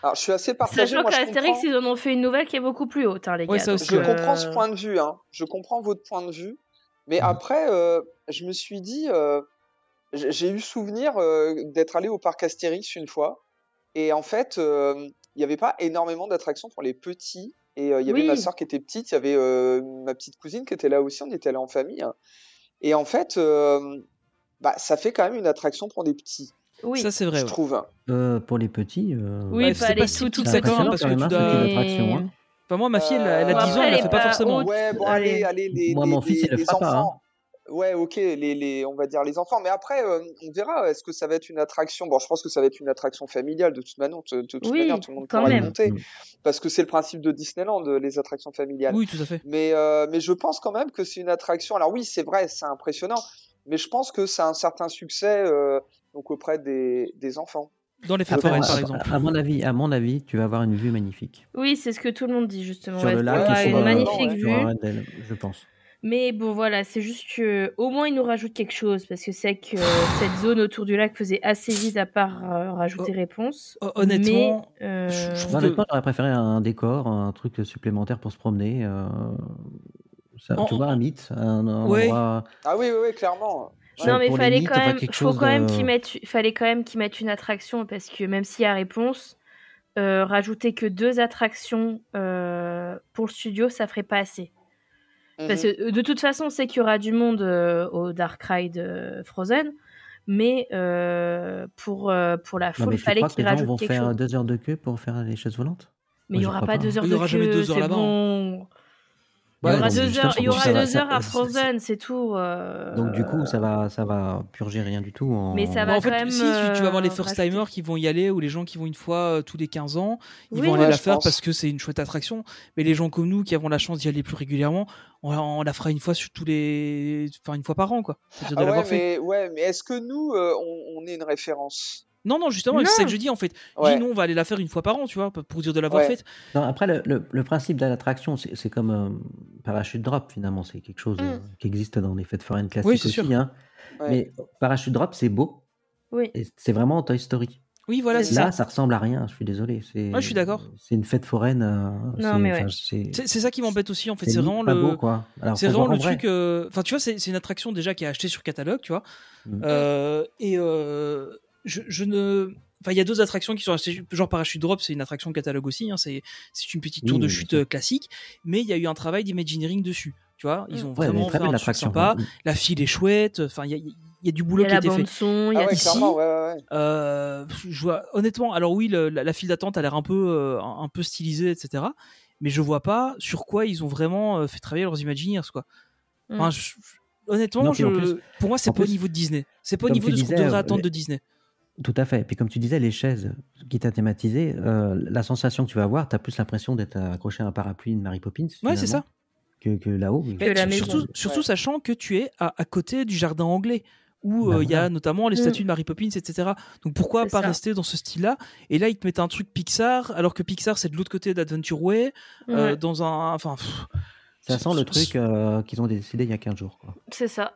Alors, je suis assez partagé. Sachant Moi, qu'à je Astérix, comprends- ils en ont fait une nouvelle qui est beaucoup plus haute, hein, les gars. Ouais, ça donc, aussi, Je ouais. comprends ce point de vue, hein. Je comprends votre point de vue. Mais après, je me suis dit, j'ai eu souvenir d'être allé au parc Astérix une fois. Et en fait, il n'y avait pas énormément d'attractions pour les petits. Et il y avait Oui. ma soeur qui était petite, il y avait ma petite cousine qui était là aussi. On était allés en famille. Hein. Et en fait, ça fait quand même une attraction pour des petits, Oui. Ça, c'est vrai. je Ouais. trouve. Pour les petits. Oui, Ouais, pas c'est les pas si tout tout petits. c'est d'accord, impressionnant parce quand que même, tu hein, dois. cette attraction. Hein. Enfin, moi, ma fille, elle a Bon, 10 ans, après, elle la elle fait est pas pas forcément. haute. Ouais, bon, Allez. allez, Moi, mon fils, il le les fera pas, enfants. hein. Ouais, ok, on va dire les enfants. Mais après, on verra. Est-ce que ça va être une attraction? Bon, je pense que ça va être une attraction familiale de toute manière. De toute Oui, manière, tout le monde quand pourra y même. monter, Mm. parce que c'est le principe de Disneyland, les attractions familiales. Oui, tout à fait. Mais je pense quand même que c'est une attraction. Alors oui, c'est vrai, c'est impressionnant, mais je pense que ça a un certain succès donc auprès des enfants. Dans les fêtes Après, foraines, par exemple. à mon avis, tu vas avoir une vue magnifique. Oui, c'est ce que tout le monde dit, justement. Sur Ouais, le il y lac aura et sur, une ouais. magnifique sur vue. Arendelle, je pense. Mais bon, voilà, c'est juste que au moins ils nous rajoutent quelque chose parce que c'est que cette zone autour du lac faisait assez vide à part rajouter réponse. Honnêtement, Mais, je trouve Non, honnêtement, j'aurais préféré un décor, un truc supplémentaire pour se promener. Tu vois, un mythe, un Ouais. endroit. Ah oui, clairement. non, mais pour les fallait mythes, quand enfin, même, quelque faut chose quand même de- fallait quand même qu'ils mettent une attraction parce que même s'il y a réponse, rajouter que 2 attractions pour le studio, ça ferait pas assez. Parce Mhm. que de toute façon, on sait qu'il y aura du monde au Dark Ride Frozen, mais pour la Non, foule, mais il tu fallait crois que qu'ils les gens rajoutent vont quelque faire chose. 2 heures de queue pour faire les chaises volantes? Mais il Moi, y j'y aura crois pas pas. 2 heures Il y de aura jamais queue, 2 heures c'est là-bas, bon. Il y Ouais, aura donc, 2 justement, heures, il y donc, aura ça va- 2 heures à ça- Frozen, c'est tout. Donc du coup, ça va purger rien du tout. Mais ça va en fait, quand même, si tu vas avoir les first rajouter. timers qui vont y aller ou les gens qui vont une fois tous les 15 ans, ils Oui. vont aller Ouais, la je faire pense. parce que c'est une chouette attraction. Mais les gens comme nous qui avons la chance d'y aller plus régulièrement, on la fera une fois une fois par an, quoi. C'est-à-dire de Ah l'avoir fait. mais est-ce que nous, on est une référence? Non, justement, Non. c'est ça que je dis en fait. Je Ouais. dis non, on va aller la faire une fois par an, tu vois, pour dire de l'avoir Ouais. faite. Non, après, le principe de l'attraction, c'est comme parachute drop, finalement. C'est quelque chose qui existe dans les fêtes foraines classiques Oui, c'est aussi. sûr. Hein. Ouais. Mais parachute drop, c'est beau. Oui. Et c'est vraiment Toy Story. Oui, voilà, c'est Là, ça. ça ressemble à rien. Je suis désolé. Ouais, je suis d'accord. C'est une fête foraine. Non, mais ouais. C'est ça qui m'embête aussi, en fait. c'est C'est limite vraiment pas le. beau, quoi. Alors, C'est faut vraiment voir le en vrai. truc. Enfin, tu vois, c'est une attraction déjà qui est achetée sur catalogue, tu vois. Mm. Je ne. Enfin, il y a 2 attractions qui sont achetées, genre Parachute Drop, c'est une attraction catalogue aussi. Hein, c'est une petite tour Oui, de bien chute sûr. classique, mais il y a eu un travail d'imagineering dessus. Tu vois, ils ont Ouais, vraiment mais très fait belle un truc attraction. sympa. Mm. La file est chouette. Enfin, il y a du Il boulot y a qui a la été fait. bande son, il y Ah a ouais, ici, clairement, ouais. Je vois, honnêtement, alors oui, la file d'attente a l'air un peu stylisée, etc. Mais je vois pas sur quoi ils ont vraiment fait travailler leurs Imagineers, quoi. Enfin, honnêtement, Non, puis en plus- pour moi, c'est en pas au plus, niveau de Disney. C'est pas au comme niveau tu de ce qu'on disais, devrait attendre de Disney. Tout à fait. Et puis comme tu disais, les chaises qui t'a thématisé, la sensation que tu vas avoir, tu as plus l'impression d'être accroché à un parapluie de Mary Poppins. Ouais, c'est ça. que là-haut. Oui. Que la maison. Surtout sachant que tu es à côté du jardin anglais, où il y a notamment les statues de Mary Poppins, etc. Donc pourquoi pas rester dans ce style-là? Et là, ils te mettent un truc Pixar, alors que Pixar, c'est de l'autre côté d'Adventure Way, dans un... Enfin, ça sent le truc qu'ils ont décidé il y a 15 jours. Quoi. C'est ça.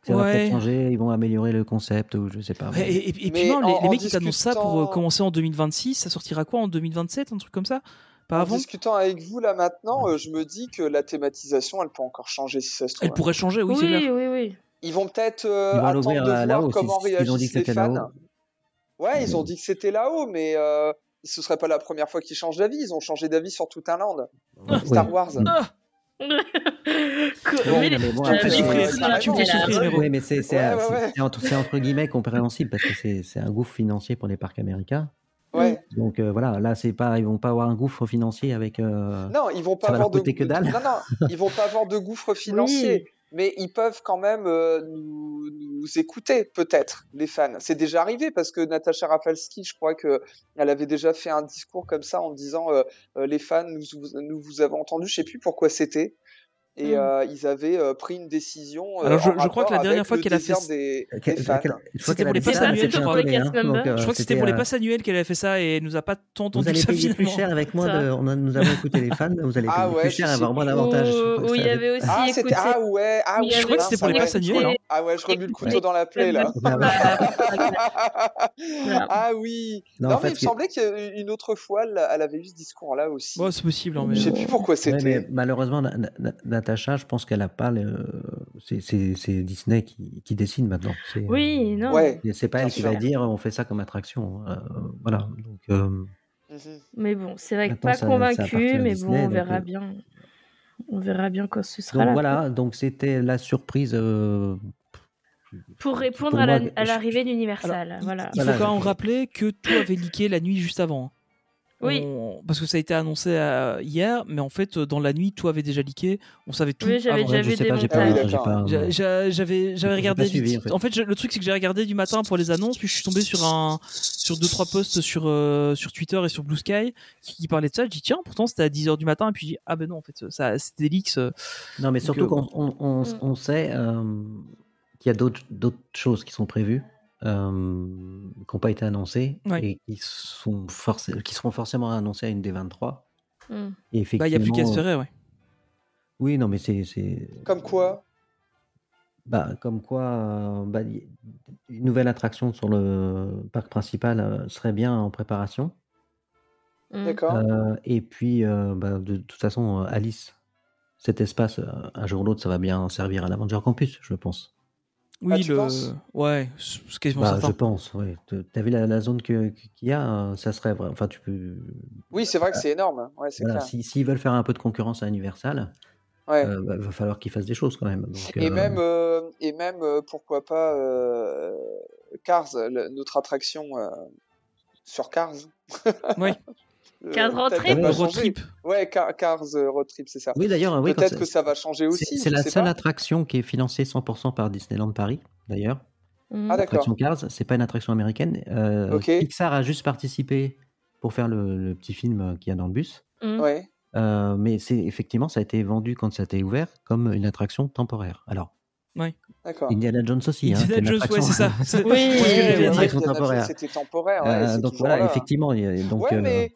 Ça va peut-être changer, ils vont améliorer le concept, ou je sais pas. Et puis non, les mecs qui t'annoncent ça pour commencer en 2026, ça sortira quoi en 2027, un truc comme ça? Pas avant. En discutant avec vous là maintenant, je me dis que la thématisation, elle peut encore changer si ça se trouve. Elle pourrait changer, oui, c'est clair. Oui. Ils vont peut-être attendre de voir comment réagissent les fans. Ouais, ils ont dit que c'était là-haut, mais ce serait pas la première fois qu'ils changent d'avis. Ils ont changé d'avis sur tout un land. Star Wars. Oui, mais c'est entre guillemets compréhensible parce que c'est un gouffre financier pour les parcs américains. Ouais. Donc voilà, là ils vont pas avoir un gouffre financier avec. Non, ils vont pas avoir que dalle. Non, ils vont pas avoir de gouffre financier. Mais ils peuvent quand même nous écouter, peut-être, les fans. C'est déjà arrivé parce que Natasha Rafalski, je crois que elle avait déjà fait un discours comme ça en disant les fans, nous vous avons entendu, je sais plus pourquoi c'était. Et ils avaient pris une décision. Alors je crois que la dernière fois qu'elle a fait c'était pour les passes annuelles, je crois. Je crois que c'était pour les passes annuelles qu'elle avait fait ça et elle nous a pas tant entendu. Vous allez payer plus cher avec moins nous avons écouté les fans, vous allez payer plus cher et avoir moins d'avantages. Oui, il y avait aussi écouté. Je crois que c'était pour les passes annuelles. Ah ouais, je remue le couteau dans la plaie là. Ah oui. Non mais il me semblait qu'une autre fois elle avait eu ce discours là aussi. C'est possible. Je sais plus pourquoi c'était. Malheureusement Natasha, je pense qu'elle a pas c'est Disney qui décide maintenant. Oui, non. C'est pas elle qui va dire on fait ça comme attraction. Voilà. Donc. Mais bon, c'est vrai que pas convaincu, mais Disney, bon, on verra bien. On verra bien quand ce sera. Donc voilà, donc c'était la surprise. Pour répondre à l'arrivée d'Universal. Voilà. Il faut quand même rappeler que tout avait leaké la nuit juste avant. Oui. Parce que ça a été annoncé hier, mais en fait, dans la nuit, tout avait déjà leaké. On savait tout. Oui, j'avais déjà vu des montages. J'avais regardé. En fait, le truc, c'est que j'ai regardé du matin pour les annonces, puis je suis tombé sur 2-3 posts sur Twitter et sur Blue Sky qui parlaient de ça. Je dis, tiens, pourtant, c'était à 10h du matin. Et puis je dis, ah ben non, en fait, c'était des leaks. Non, mais surtout qu'on sait qu'il y a d'autres choses qui sont prévues. Qui n'ont pas été annoncés et qui seront forcément annoncés à une D23. Et effectivement, il n'y a plus qu'à espérer, Oui, non, mais c'est... Comme quoi une nouvelle attraction sur le parc principal serait bien en préparation. D'accord. Et puis, de toute façon, Alice, cet espace, un jour ou l'autre, ça va bien servir à l'Avenger Campus, je pense. Oui, c'est quasiment certain. Je pense, oui. T'as vu la zone qu'il y a, ça serait vrai. Enfin, tu peux. Oui, c'est vrai que c'est énorme. Ouais, c'est clair. S'ils veulent faire un peu de concurrence à Universal, va falloir qu'ils fassent des choses quand même. Donc, et même, pourquoi pas Cars, notre attraction sur Cars. Oui. Cars Road Trip. Ouais, Cars Road Trip, c'est ça. Oui, d'ailleurs, peut-être que ça va changer aussi. C'est la seule attraction qui est financée 100% par Disneyland Paris, d'ailleurs. Ah, d'accord. L'attraction Cars, c'est pas une attraction américaine. Pixar a juste participé pour faire le petit film qu'il y a dans le bus. Ouais. Mais effectivement, ça a été vendu quand ça a été ouvert comme une attraction temporaire. Alors. Oui. D'accord. Indiana Jones aussi. Indiana Jones, c'est ça. Oui, c'était temporaire. Donc voilà, effectivement. Donc, mais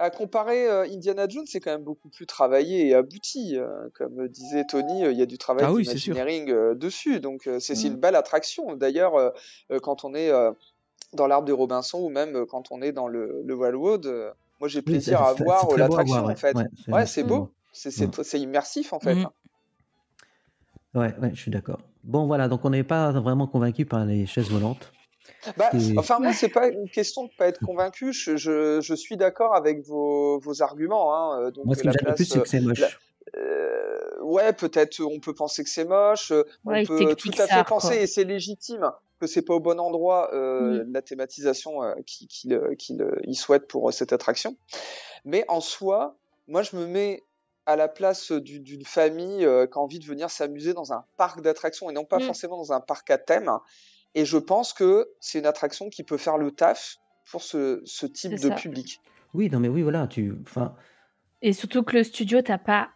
à comparer, Indiana Jones, c'est quand même beaucoup plus travaillé et abouti. Comme disait Tony, il y a du travail d'engineering dessus. Donc c'est une belle attraction. D'ailleurs, quand on est dans l'Arbre de Robinson ou même quand on est dans le Wildwood, moi j'ai plaisir à voir l'attraction en fait. Ouais, c'est beau. C'est immersif en fait. Ouais, je suis d'accord. Bon, voilà, donc on n'est pas vraiment convaincu par les chaises volantes. Enfin, moi, c'est pas une question de pas être convaincu. Je suis d'accord avec vos arguments. Hein. Donc, moi, ce qui me gêne le plus, c'est que c'est moche. Ouais, peut-être on peut penser que c'est moche. On peut tout à fait penser, et c'est légitime, que c'est pas au bon endroit la thématisation qu'il souhaite pour cette attraction. Mais en soi, moi, je me mets à la place d'une famille qui a envie de venir s'amuser dans un parc d'attractions et non pas forcément dans un parc à thème. Et je pense que c'est une attraction qui peut faire le taf pour ce type de public. Oui, non, mais oui, voilà. Et surtout que le studio, t'as pas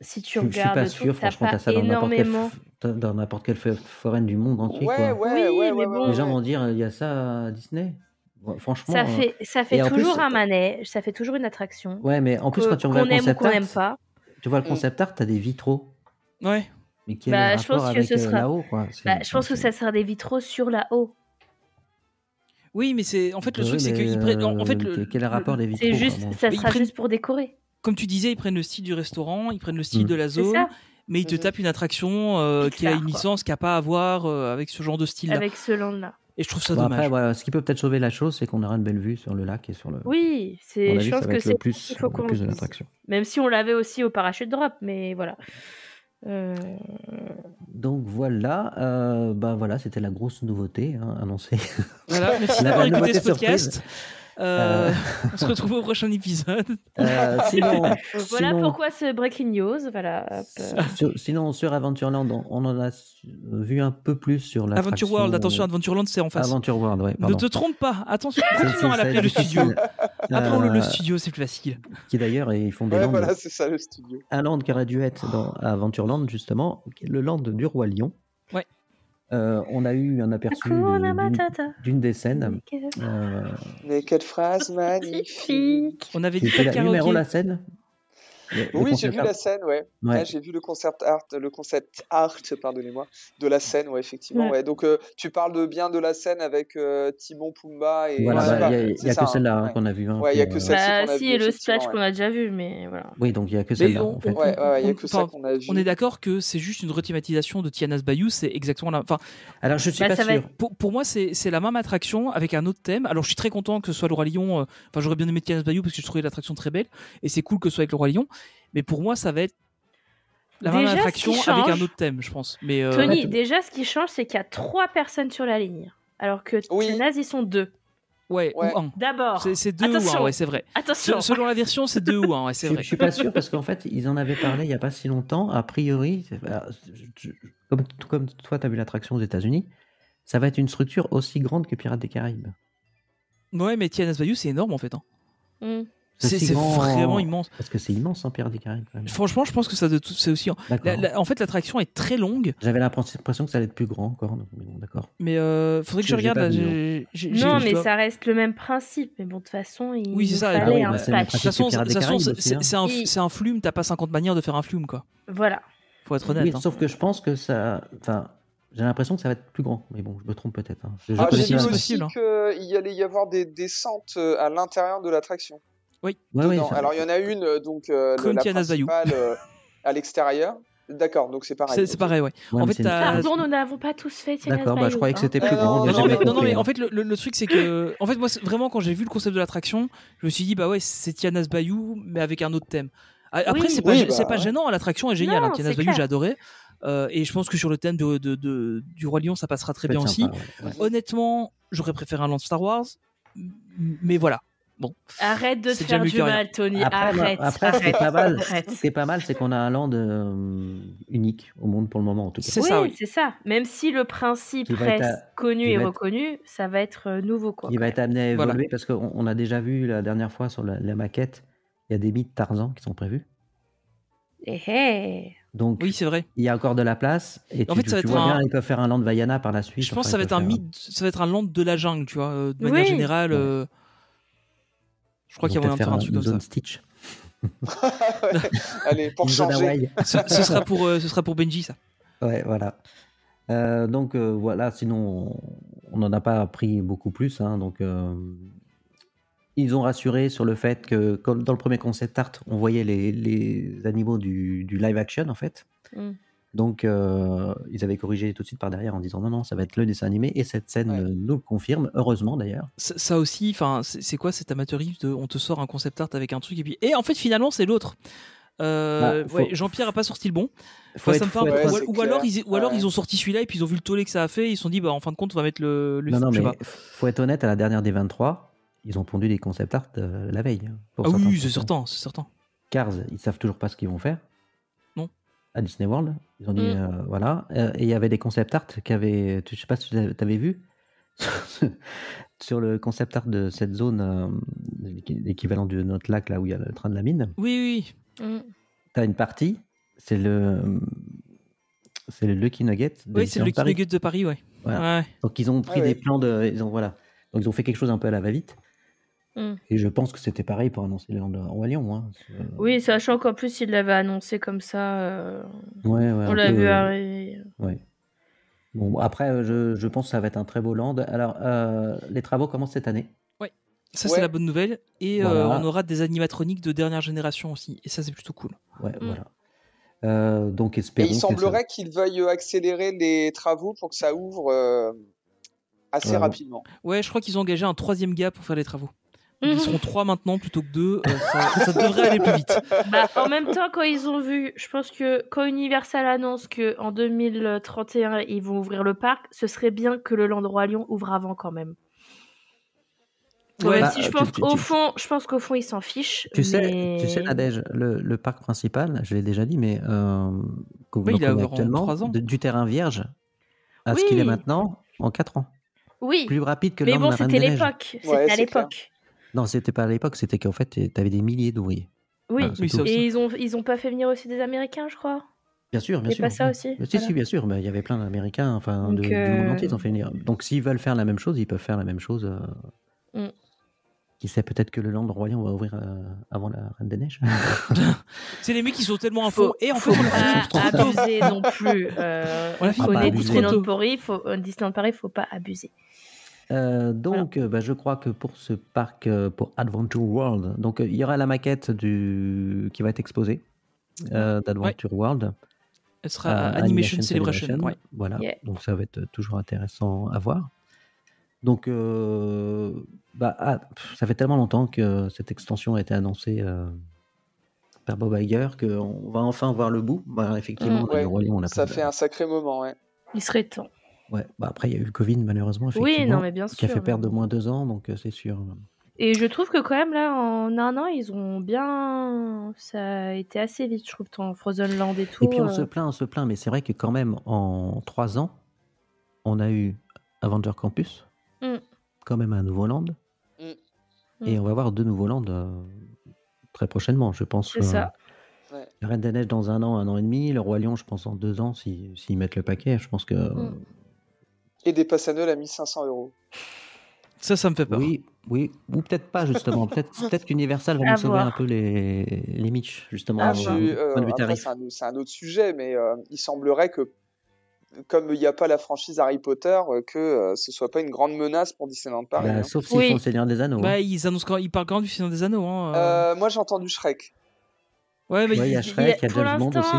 si tu Je suis regardes pas tout, sûr, t'as franchement, pas t'as ça énormément. dans n'importe quelle foraine du monde entier, Ouais, quoi. ouais, Oui, ouais, mais ouais, ouais, bon, Les gens ouais. vont dire, il y a ça à Disney. Ouais, ça franchement. fait Et en plus, toujours un manège, ça fait toujours une attraction. ouais, mais en plus, quand tu Qu'on regardes le aime ou concept qu'on n'aime art, pas. tu vois le concept art, t'as des vitraux. Ouais. Mais quel est le Je pense rapport que avec ce sera. là-haut, quoi? Je pense que ça sera des vitraux sur la haut. Oui, mais c'est en fait le Oui, truc, c'est mais qu'ils prennent. En fait, quel est le rapport des vitraux, C'est quoi, juste, bon. ça Mais ils sera prennent- juste pour décorer. Comme tu disais, ils prennent le style du restaurant, ils prennent le style de la C'est zone, ça, mais ils te Mhm. tapent une attraction qui a Pixar, une quoi. licence qui a pas à voir avec ce genre de style-là. avec ce land-là. Et je trouve ça Bon, dommage. après, voilà, ce qui peut peut-être sauver la chose, c'est qu'on aura une belle vue sur le lac et sur le. Oui, À mon avis, je ça pense va que être c'est le ce plus, qu'il faut le qu'on plus de vise. l'attraction. Même si on l'avait aussi au parachute drop, mais voilà. Donc voilà, bah voilà, c'était la grosse nouveauté annoncée. Voilà, merci La d'avoir écouté nouveauté ce podcast. surprise. On se retrouve au prochain épisode. Sinon, Voilà sinon, pourquoi ce breaking news. Voilà. hop. sinon, sur Adventureland, on en a vu un peu plus sur l'attraction. Adventure World, attention, Adventureland, c'est en face. Aventure World, ouais, Ne pardon. te trompe pas, attention, continue à Ça l'appeler va le être studio. difficile. Appelons-le le Euh, studio, c'est plus facile. Qui d'ailleurs, ils font des Ouais, landes. voilà, c'est ça le studio. Un land qui aurait dû être à Adventureland, justement, qui est le land du Roi Lion. Ouais. On a eu un aperçu Hakuna Matata. d'une des scènes. Mais quelle phrase magnifique. Magnifique. On avait dit Tu pas de l'as eu, Méro, karaoké. la scène? Oui, j'ai vu la scène, ouais. Ouais. Ouais, j'ai vu le concept art, pardonnez-moi, de la scène, ouais, effectivement. Ouais. Ouais. Donc, tu parles bien de la scène avec Timon, Pumba et. Voilà, c'est bah, pas- il n'y c'est a ça, que hein, celle-là ouais. qu'on a vue. Ouais, il y a que celle-ci qu'on a Si, vue, et le effectivement, splash ouais. qu'on a déjà vu, mais voilà. Oui, donc il n'y a que Mais celle-là, en fait. Ouais, il y a que ça Enfin, qu'on a vu. On est d'accord que c'est juste une rethématisation de Tiana's Bayou, c'est exactement la. Enfin, Alors, je suis Bah, pas ça va sûr. pour moi, c'est la même attraction avec un autre thème. Alors, je suis très content que ce soit le Roi Lion. Enfin, j'aurais bien aimé Tiana's Bayou parce que je trouvais l'attraction très belle et c'est cool que ce soit avec le Roi Lion. Mais pour moi, ça va être la même Déjà, ce attraction qui avec un change- autre thème, je pense. Mais Tony, déjà, ce qui change, c'est qu'il y a 3 personnes sur la ligne. Alors que Oui. Tiana's, ils sont 2. ouais, Ouais. ou un. D'abord. C'est 2 ou 1, Attention. ouais, c'est vrai. Attention. Selon la version, c'est 2 ou 1, ouais, c'est Je vrai. suis pas sûr parce qu'en fait, ils en avaient parlé il n'y a pas si longtemps. A priori, comme toi, tu as vu l'attraction aux États-Unis, ça va être une structure aussi grande que Pirates des Caraïbes. Ouais, mais Tiana's Bayou, c'est énorme en fait. Hein. Mm. C'est C'est grand. vraiment immense. Parce que c'est immense, hein, Pirates des Caraïbes. Quand même. Franchement, je pense que ça c'est aussi. D'accord. En fait, l'attraction est très longue, J'avais l'impression que ça allait être plus grand encore. Donc, mais bon, d'accord. mais faudrait que je J'ai regarde pas là. vu, Non, je mais dois- ça reste le même principe. Mais bon, de toute façon, il Oui, c'est nous ça. fallait oui, un bah, c'est le même De toute splash. principe. façon, Pirates des Caraïbes aussi, hein. c'est un flume, t'as pas 50 manières de faire un flume, quoi. Voilà. Faut être honnête. Oui, hein. sauf que je pense que ça. Enfin, j'ai l'impression que ça va être plus grand. Mais bon, je me trompe peut-être. Hein. Je Ah, connais j'ai vu pas- c'est aussi possible, hein. qu'il allait y avoir des descentes à l'intérieur de l'attraction. Ouais, dedans. ouais, ça- Alors, il y en a une, donc, Comme la Tiana's Bayou. principale à l'extérieur. D'accord, donc c'est pareil. C'est ok. pareil, ouais. ouais, En mais fait, c'est une- t'as- Pardon, nous n'avons pas tous fait Tiana's D'accord, bah, Bayou, je croyais que hein. c'était plus grand. non, j'ai Non, jamais mais, non, compris, mais hein. en fait, le truc, c'est que. En fait, moi, vraiment, quand j'ai vu le concept de l'attraction, je me suis dit, bah ouais, c'est Tiana's Bayou, mais avec un autre thème. Après, Oui. c'est pas, Oui, c'est bah, pas ouais. gênant, l'attraction est géniale. Non, hein. Tiana's c'est Bayou, clair. j'ai adoré. Et je pense que sur le thème du Roi Lion, ça passera très Ça peut bien être aussi. sympa, ouais. Honnêtement, j'aurais préféré un land Star Wars. Mais voilà. Bon. Arrête de te C'est déjà faire mieux du que rien. mal, Tony. Après, Arrête. après, ce qui est pas mal, Arrête. ce qui est pas mal, c'est qu'on a un land unique au monde pour le moment, en tout cas. C'est ça, oui. C'est ça. Même si le principe Qui va être reste connu qui et va être- reconnu, ça va être nouveau, quoi. Qui va être amené à évoluer Voilà. parce qu'on a déjà vu la dernière fois sur la maquette, il y a des bits Tarzan qui sont prévus. Eh, eh. Donc, Oui, c'est vrai. il y a encore de la place. Et En fait, ça va tu être vois un- bien, ils peuvent faire un land Vaiana par la suite. Je pense que Enfin, ça va ils être un peuvent faire- mythe, ça va être un land de la jungle, tu vois, de manière Oui. générale. Je crois ils qu'il y a vont moyen de faire un truc une comme ça. zone Stitch. Allez, pour Une zone changer. Hawaï. Ce sera pour Benji, ça. Ouais, voilà. Donc voilà, sinon on n'en a pas appris beaucoup plus. Hein, donc ils ont rassuré sur le fait que, comme dans le premier concept art, on voyait les animaux du live action en fait. Mm. Donc ils avaient corrigé tout de suite par derrière en disant non, ça va être le dessin animé. Et cette scène Ouais. nous le confirme, heureusement d'ailleurs. Ça aussi, enfin, c'est quoi cet amateurisme de on te sort un concept art avec un truc et en fait finalement c'est l'autre. Faut- Ouais, Jean-Pierre a pas sorti le bon. Faut Enfin, ça être- me fait un faut peu- être- Ouais, c'est ou alors, clair. ou alors Ouais. ils ont sorti celui-là et puis ils ont vu le tollé que ça a fait et ils se sont dit bah en fin de compte on va mettre le Non, non, je sais mais pas. faut être honnête, à la dernière des 23, ils ont pondu des concept art la veille. hein, pour Ah certains oui, c'est trucs, hein. certain, c'est certain. Cars, ils savent toujours pas ce qu'ils vont faire. Non. À Disney World, ils ont dit Mm. voilà. Et il y avait des concept art qui avaient, je sais pas si tu avais vu, sur le concept art de cette zone, l'équivalent de notre lac là où il y a le train de la mine. Oui, oui. Mm. T'as une partie, C'est le Lucky Nugget. Oui, c'est le Lucky Nugget de Paris, ouais. Voilà. Ouais. Donc ils ont pris des plans donc ils ont fait quelque chose un peu à la va-vite. Et je pense que c'était pareil pour annoncer le Land Roi Lion. Hein. Oui, sachant qu'en plus il l'avait annoncé comme ça. On l'a vu arriver. Ouais. Bon, après, je pense que ça va être un très beau land. Alors, les travaux commencent cette année. Ouais. Ça, c'est la bonne nouvelle. Et on aura des animatroniques de dernière génération aussi. Et ça, c'est plutôt cool. Ouais, voilà. Donc, espérons. Et il semblerait qu'ils veuillent accélérer les travaux pour que ça ouvre assez rapidement. Ouais, je crois qu'ils ont engagé un 3e gars pour faire les travaux. Ils seront 3 maintenant plutôt que 2. Ça devrait aller plus vite. En même temps, quand ils ont vu, je pense que quand Universal annonce qu'en 2031, ils vont ouvrir le parc, ce serait bien que le Land Roi Lion ouvre avant quand même. Même si je pense qu'au fond, ils s'en fichent. Tu sais, Nadège, le parc principal, je l'ai déjà dit, mais il a actuellement 3 ans. Du terrain vierge à ce qu'il est maintenant en 4 ans. Oui. Plus rapide que mais l'homme bon, de la Reine c'était des Neiges. l'époque. C'était à l'époque. Non, c'était pas à l'époque, c'était qu'en fait, tu avais des milliers d'ouvriers. Oui, Voilà, et ils ont pas fait venir aussi des Américains, je crois. Bien sûr. C'est pas ça aussi. Si, bien sûr. Il y avait plein d'Américains, du monde entier, ils ont fait venir. Donc, s'ils veulent faire la même chose, ils peuvent faire la même chose. Qui sait, peut-être que le Land Roi Lion va ouvrir avant la Reine des Neiges. C'est les mecs qui sont tellement à fond. Et en fait, faut pas abuser non plus. On connaît Disneyland Paris, faut pas abuser. Donc, je crois que pour ce parc, pour Adventure World, donc il y aura la maquette qui va être exposée d'Adventure World. Elle sera Animation Celebration. Ouais. Voilà, donc ça va être toujours intéressant à voir. Donc, ça fait tellement longtemps que cette extension a été annoncée par Bob Iger qu'on va enfin voir le bout. Effectivement, le Roi Lion, ça fait un sacré moment, Il serait temps. Ouais, après il y a eu le Covid malheureusement, effectivement, oui, non, mais bien sûr, qui a fait perdre de moins 2 ans, donc c'est sûr. Et je trouve que quand même là, en 1 an, ils ont bien, ça a été assez vite, je trouve, dans Frozen Land et tout. Et puis on se plaint, mais c'est vrai que quand même en 3 ans, on a eu Avenger Campus, quand même un nouveau land, et on va avoir 2 nouveaux lands très prochainement, je pense. C'est ça. La Reine des Neiges dans 1 an, 1 an et demi, le Roi Lion, je pense en 2 ans, s'ils mettent le paquet, je pense que. Et des passes annuelles à 1 500 €. Ça me fait peur. Oui, ou peut-être pas, justement. peut-être qu'Universal va nous sauver un peu les Mitch, justement. Après, c'est un autre sujet, mais il semblerait que, comme il n'y a pas la franchise Harry Potter, que ce soit pas une grande menace pour Disneyland Paris. Sauf s'ils font le Seigneur des Anneaux. Ils parlent quand même du Seigneur des Anneaux. Moi, j'ai entendu Shrek. Ouais, il y a Shrek, il y a James Bond aussi.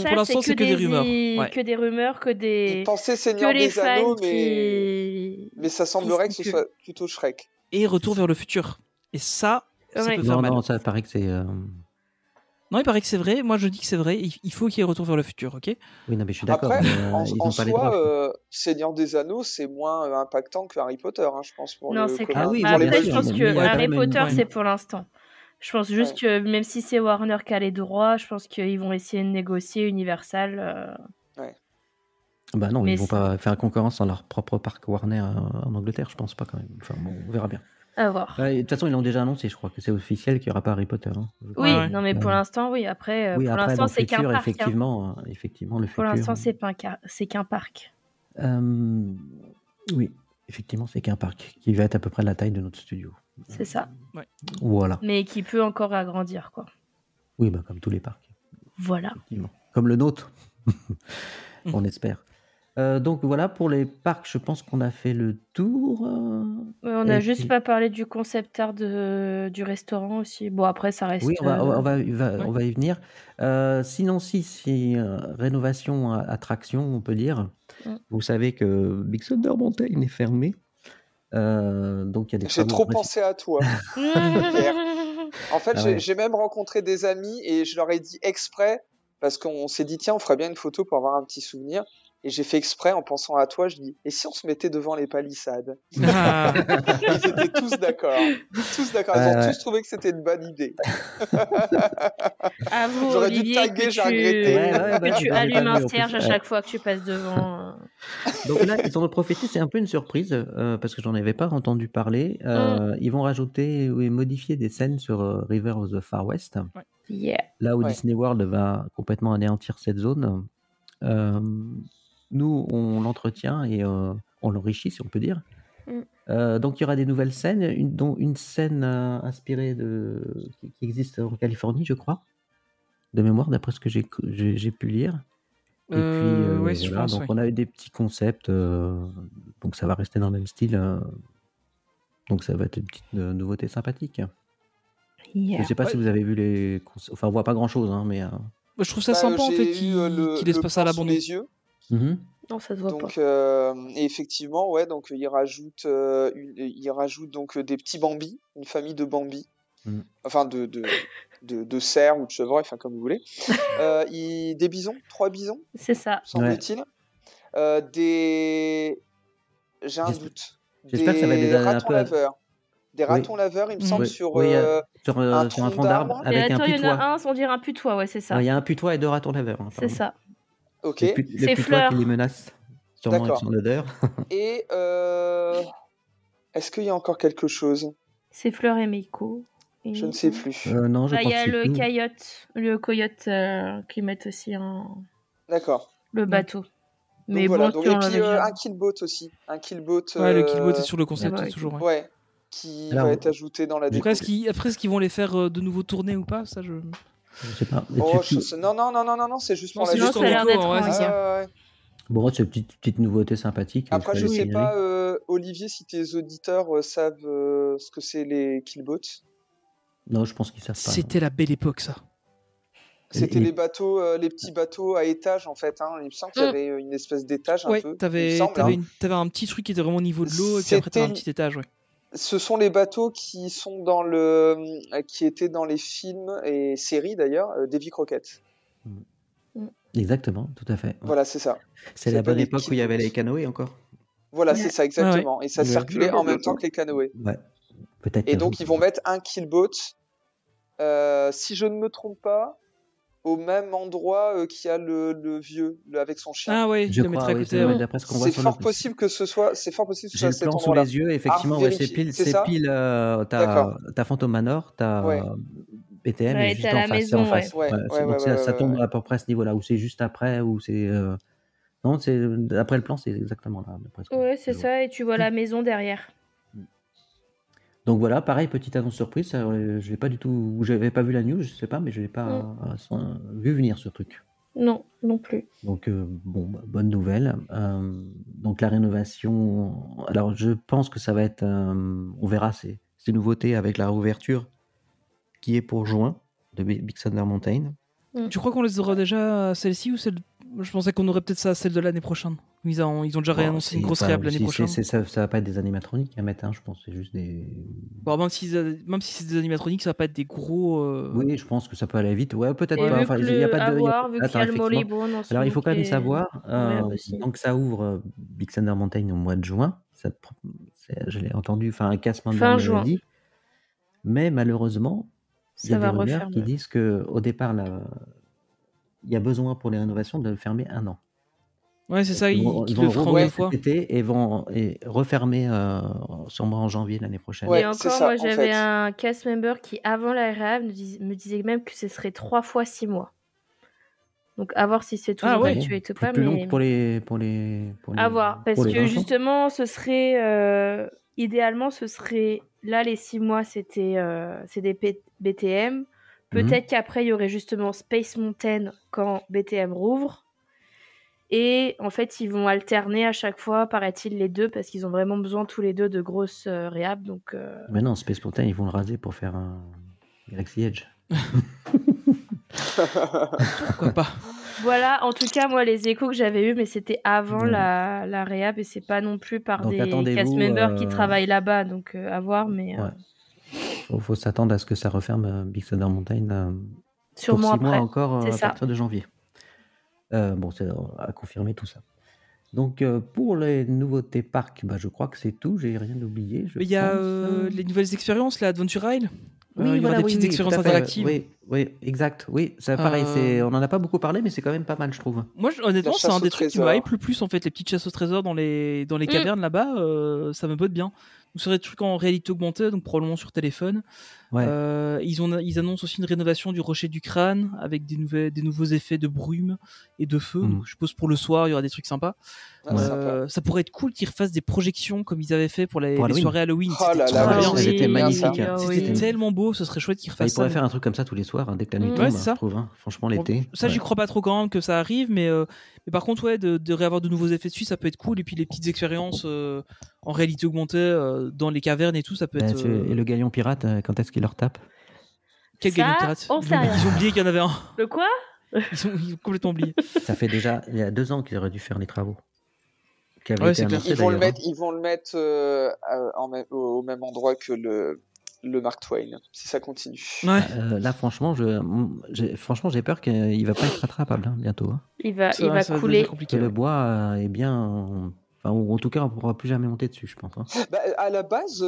Pour l'instant, c'est que des rumeurs. Que des rumeurs, que des. Ils pensaient Seigneur des Anneaux, mais ça semblerait que ce soit plutôt Shrek. Et Retour vers le futur. Et ça peut faire mal. Non, ça paraît que c'est. Non, il paraît que c'est vrai. Moi, je dis que c'est vrai. Il faut qu'il y ait Retour vers le futur, ok ? Oui, non, mais je suis d'accord. Après, en soi, Seigneur des Anneaux, c'est moins impactant que Harry Potter, je pense. Non, c'est clair. Après, je pense que Harry Potter, c'est pour l'instant. Je pense juste que même si c'est Warner qui a les droits, je pense qu'ils vont essayer de négocier Universal. Bah non, ils vont pas faire concurrence dans leur propre parc Warner en Angleterre, je pense pas quand même. Enfin bon, on verra bien. À voir. De toute façon, ils l'ont déjà annoncé, je crois que c'est officiel qu'il n'y aura pas Harry Potter. Oui, non mais pour l'instant, oui. Après, pour l'instant, c'est qu'un parc. Effectivement, le futur. Pour l'instant, c'est qu'un parc. Oui, effectivement, c'est qu'un parc qui va être à peu près de la taille de notre studio. C'est ça. Voilà. Mais qui peut encore agrandir, quoi. Oui, comme tous les parcs. Voilà. Comme le nôtre, on espère. Donc voilà, pour les parcs, je pense qu'on a fait le tour. On n'a juste pas parlé du concept art du restaurant aussi. Bon, après, ça reste... Oui, on va y venir. Sinon, rénovation, attraction, on peut dire. Vous savez que Big Thunder Mountain est fermé. Donc il y a des J'ai trop pensé à toi. En fait, j'ai même rencontré des amis et je leur ai dit exprès, parce qu'on s'est dit, tiens, on ferait bien une photo pour avoir un petit souvenir. Et j'ai fait exprès en pensant à toi, je dis, et si on se mettait devant les palissades? Ah. Ils étaient tous d'accord. Ils ont tous trouvé que c'était une bonne idée. Avoue, J'aurais dû Olivier, taguer, que j'ai regretté. que tu j'en ai allumes pas un vu, en cierge plus. à chaque fois que tu passes devant. Donc là, ils en ont profité, c'est un peu une surprise, parce que j'en avais pas entendu parler. Ils vont rajouter et modifier des scènes sur River of the Far West, Yeah. là où Ouais. Disney World va complètement anéantir cette zone. Nous, on l'entretient et on l'enrichit, si on peut dire. Donc il y aura des nouvelles scènes, dont une scène inspirée qui existe en Californie, je crois, de mémoire, d'après ce que j'ai pu lire. Et puis Ouais, je voilà, pense, donc ouais. on a eu des petits concepts, donc ça va rester dans le même style, donc ça va être une petite nouveauté sympathique. Yeah. Je sais pas si vous avez vu les enfin on voit pas grand chose, hein, mais Je trouve ça Bah, sympa en j'ai fait eu, qu'il laisse le passer à plan sous l'abandon. les yeux. mhm. Non, ça se voit Donc, pas. et effectivement, ouais, donc il rajoute donc des petits Bambi, une famille de Bambi, enfin de cerfs ou de chevreuils, enfin comme vous voulez. Des bisons, 3 bisons, C'est ça. semble-t-il. J'ai un doute. J'espère que ça va être des un ratons peu- laveurs. Des Oui. ratons laveurs, il me semble, Oui, sur oui, un sur un tronc tronc d'arbre d'arbre. Et avec un attends, il y en putois. a un, on dirait un putois, ouais, c'est ça. Il y a un putois et 2 ratons laveurs, hein, C'est pardon. ça. Ok. Le C'est putois Fleur. qui les menace, sûrement avec D'accord. son odeur. Et est-ce qu'il y a encore quelque chose? C'est Fleur et Meiko. Et- Je ne sais plus. Non, je Bah, il pense y a que le c'est tout. coyote qui mettent aussi D'accord. le bateau. Donc Mais voilà. bon, Donc, tu et en puis avais déjà. un killboat aussi. Un killboat. Ouais, le killboat est sur le concept, ouais, toujours. Ouais. Ouais. Qui Alors, va être ajouté dans la déco. Après, est-ce qu'ils vont les faire de nouveau tourner ou pas? Ça, je. Je sais pas. Oh, non, c'est juste pour Non, la c'est Non, juste déco. en ça a l'air déco, d'être ouais, un c'est ça. gars. Ouais. Bon, c'est une petite nouveauté sympathique. Après, il je fallait sais signaler. pas, Olivier, si tes auditeurs savent ce que c'est les killboats. Non, je pense qu'ils savent pas. C'était la belle époque, ça. C'était Et- les bateaux, les petits bateaux à étage en fait. Hein. Il me semble qu'il y avait une espèce d'étage un Ouais, peu. il me t'avais semble, hein. t'avais un petit truc qui était vraiment au niveau de l'eau, et puis après t'avais un C'était- petit étage, ouais. Ce sont les bateaux qui sont qui étaient dans les films et séries d'ailleurs, Davy Crockett. Exactement, tout à fait. Voilà, c'est ça. C'est Ça la bonne s'appelle les époque où il y avait killboats. les canoës encore. Voilà, Ouais. c'est ça exactement. Et ça Ouais. circulait en même temps que les canoës. Ouais, peut-être. Et donc ils vont mettre un killboat, si je ne me trompe pas, au même endroit qu'il y a le vieux, avec son chien. Ah ouais, Je le mettre crois, à oui, côté. c'est ouais. vrai, d'après ce qu'on voit C'est sur fort le possible que ce soit, c'est fort possible que ce J'ai soit le à cet plan sous endroit-là. les yeux, effectivement, À ouais, c'est vérifier. pile, C'est ça D'accord. t'as Phantom Manor, t'as Ouais. BTM Ouais, et juste t'as en la face, c'est maison, en face. ouais. Ouais, c'est- donc ouais, ça ouais, tombe ouais. à peu près à ce niveau-là, ou c'est juste après, ou c'est non, c'est après le plan, c'est exactement là. d'après ce que Ouais, c'est je vois. ça, et tu vois la maison derrière. Donc voilà, pareil, petite annonce surprise, ça, je l'ai pas du tout, j'avais pas vu la news, je sais pas, mais je l'ai pas vu venir ce truc. Non, non plus. Donc bon, bah, bonne nouvelle. Donc la rénovation, alors je pense que ça va être, on verra ces nouveautés avec la réouverture qui est pour juin de Big Thunder Mountain. Tu crois qu'on les aura déjà à celle-ci ou celle. Je pensais qu'on aurait peut-être ça à celle de l'année prochaine. Ils ont déjà réannoncé une grosse réhab l'année prochaine. Ça va pas être des animatroniques à mettre, hein, je pense, c'est juste des. Bon, même si c'est des animatroniques, ça va pas être des gros. Oui, je pense que ça peut aller vite. Ouais, peut-être Et pas. vu Enfin, que il y a pas de. à voir, vu qu'il y Attends, a le effectivement. Molybone en ce Alors il faut quand moment même qui est savoir, incroyable aussi. donc ça ouvre Big Thunder Mountain au mois de juin. Je l'ai entendu, enfin Cassman Fin me l'a juin. dit. Mais malheureusement, il y Ça a des va rumeurs refermer. qui disent que au départ, il y a besoin pour les rénovations de le fermer 1 an. Ouais, c'est ça, Ils qu'ils vont le feront rouvrir deux fois. cet été et vont refermer sûrement en janvier l'année prochaine. Ouais, Et c'est encore, ça, moi en j'avais fait. un cast member qui, avant la réhab, me disait même que ce serait 3 fois 6 mois. Donc à voir si c'est toujours Ah ouais. actuel ou pas. Plus mais... long pour les À voir, parce pour les que 20 ans. justement, ce serait idéalement, ce serait là les 6 mois, c'est des BTM. Peut-être qu'après il y aurait justement Space Mountain quand BTM rouvre. Et en fait, ils vont alterner à chaque fois, paraît-il, les deux parce qu'ils ont vraiment besoin tous les deux de grosses réhab. Donc Mais non, Space Mountain, ils vont le raser pour faire un Galaxy Edge. Pourquoi pas. voilà, en tout cas, moi, les échos que j'avais eus, mais c'était avant la réhab et c'est pas non plus par Donc, des attendez-vous, cast members qui travaillent là-bas. Donc à voir, mais Ouais. Faut s'attendre à ce que ça referme Big Thunder Mountain sûrement pour 6 mois après. encore C'est à ça. partir de janvier. Bon, c'est à confirmer tout ça. Donc pour les nouveautés parcs, je crois que c'est tout. J'ai rien oublié. Il y a les nouvelles expériences, la Adventure Isle. Oui, il y aura des petites expériences interactives. Oui, exact. Oui, ça pareil. On n'en a pas beaucoup parlé, mais c'est quand même pas mal, je trouve. Moi, honnêtement, c'est un des trucs qui me hype le plus en fait. Les petites chasses au trésor dans les cavernes là-bas, ça me botte bien. Donc, ce serait des trucs en réalité augmentée, donc probablement sur téléphone. Ouais. Ils annoncent aussi une rénovation du rocher du crâne avec des nouveaux effets de brume et de feu. Donc, je suppose pour le soir, il y aura des trucs sympas. Ça pourrait être cool qu'ils refassent des projections comme ils avaient fait pour les soirées Halloween. C'était magnifique. C'était tellement beau, ce serait chouette qu'ils refassent ça. Ils pourraient faire un truc comme ça tous les soirs, dès que la nuit tombe, je trouve. Franchement, l'été. Ça, j'y crois pas trop quand même que ça arrive, mais par contre, de réavoir de nouveaux effets dessus, ça peut être cool. Et puis les petites expériences en réalité augmentée dans les cavernes et tout, ça peut être. Et le galion pirate, quand est-ce qu'il leur tape? Quel galion pirate? On sait rien. Ils ont oublié qu'il y en avait un. Le quoi? Ils ont complètement oublié. Ça fait déjà il y a 2 ans qu'ils auraient dû faire les travaux. Ils vont le mettre au même endroit que le Mark Twain, si ça continue. Ouais. Là, franchement, j'ai peur qu'il va pas être rattrapable bientôt. Il va couler. Que le bois est bien. Ou en tout cas, on ne pourra plus jamais monter dessus, je pense. À la base,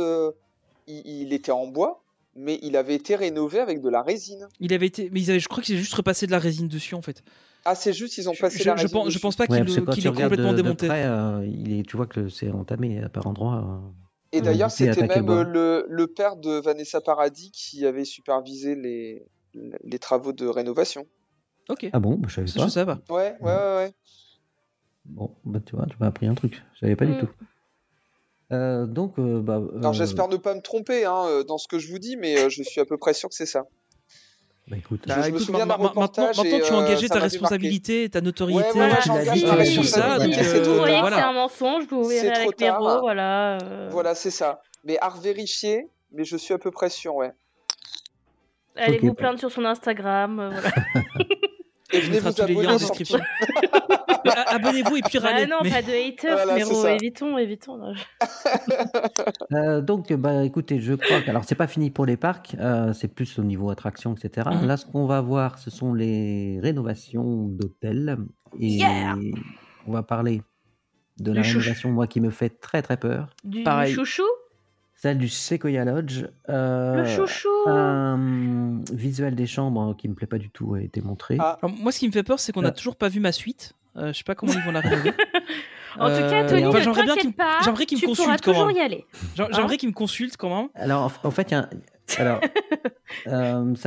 il était en bois, mais il avait été rénové avec de la résine. Je crois qu'ils avaient juste repassé de la résine dessus, en fait. Ah, c'est juste, ils ont passé la résine dessus. Je pense pas qu'il est complètement démonté. De près, tu vois que c'est entamé par endroits. Et d'ailleurs, c'était même le père de Vanessa Paradis qui avait supervisé les travaux de rénovation. Ok. Ah bon, je savais pas. Je savais pas. Ouais. Bon, tu vois, tu m'as appris un truc. Je savais pas du tout. Donc, Alors, j'espère ne pas me tromper dans ce que je vous dis, mais je suis à peu près sûr que c'est ça. Écoute, je me souviens d'un reportage. Maintenant, tu as engagé ta responsabilité, ta notoriété. Tu l'as dit sur ça. Si vous voyez que c'est un mensonge, vous verrez avec Méro, voilà. Voilà, c'est ça. Mais à revérifier, mais je suis à peu près sûr, ouais. Allez vous plaindre sur son Instagram, voilà. Et venez vous abonner en description. Abonnez-vous et puis râlez. Non, pas de haters, Méro, évitons. Donc, écoutez, je crois que... Alors, c'est pas fini pour les parcs, c'est plus au niveau attraction, etc. Là, ce qu'on va voir, ce sont les rénovations d'hôtels. Et on va parler de la rénovation, moi, qui me fait très, très peur. Du chouchou? Celle du Sequoia Lodge. Le chouchou. Un visuel des chambres qui me plaît pas du tout a été montré. Alors, moi, ce qui me fait peur, c'est qu'on n'a toujours pas vu ma suite. Je sais pas comment ils vont la rénover. En tout cas, Tony, ne t'inquiète pas, j'aimerais qu'il me tu consulte pourras toujours y aller. J'aimerais qu'il me consulte quand même. Alors, en fait, ça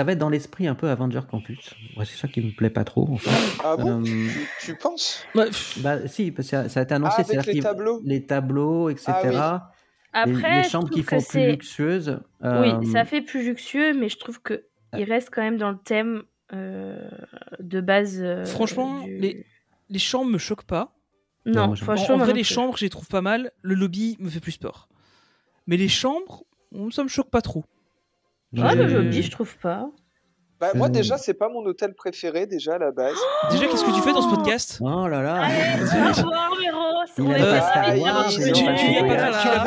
va être dans l'esprit un peu Avenger Campus. Ouais, c'est ça qui me plaît pas trop. En fait. Ah bon tu penses? Si, parce que ça a été annoncé. Avec les tableaux, etc. Ah, oui. Après, les chambres qui font plus luxueuses. Oui, ça fait plus luxueux, mais je trouve qu'il reste quand même dans le thème de base. Franchement, les chambres me choquent pas. Non, franchement. En vrai, les chambres, je les trouve pas mal. Le lobby me fait plus peur. Mais les chambres, ça me choque pas trop. Le lobby, je trouve pas. Moi, déjà, c'est pas mon hôtel préféré, déjà, à la base. Déjà, qu'est-ce que tu fais dans ce podcast? Oh là là. Tu n'avais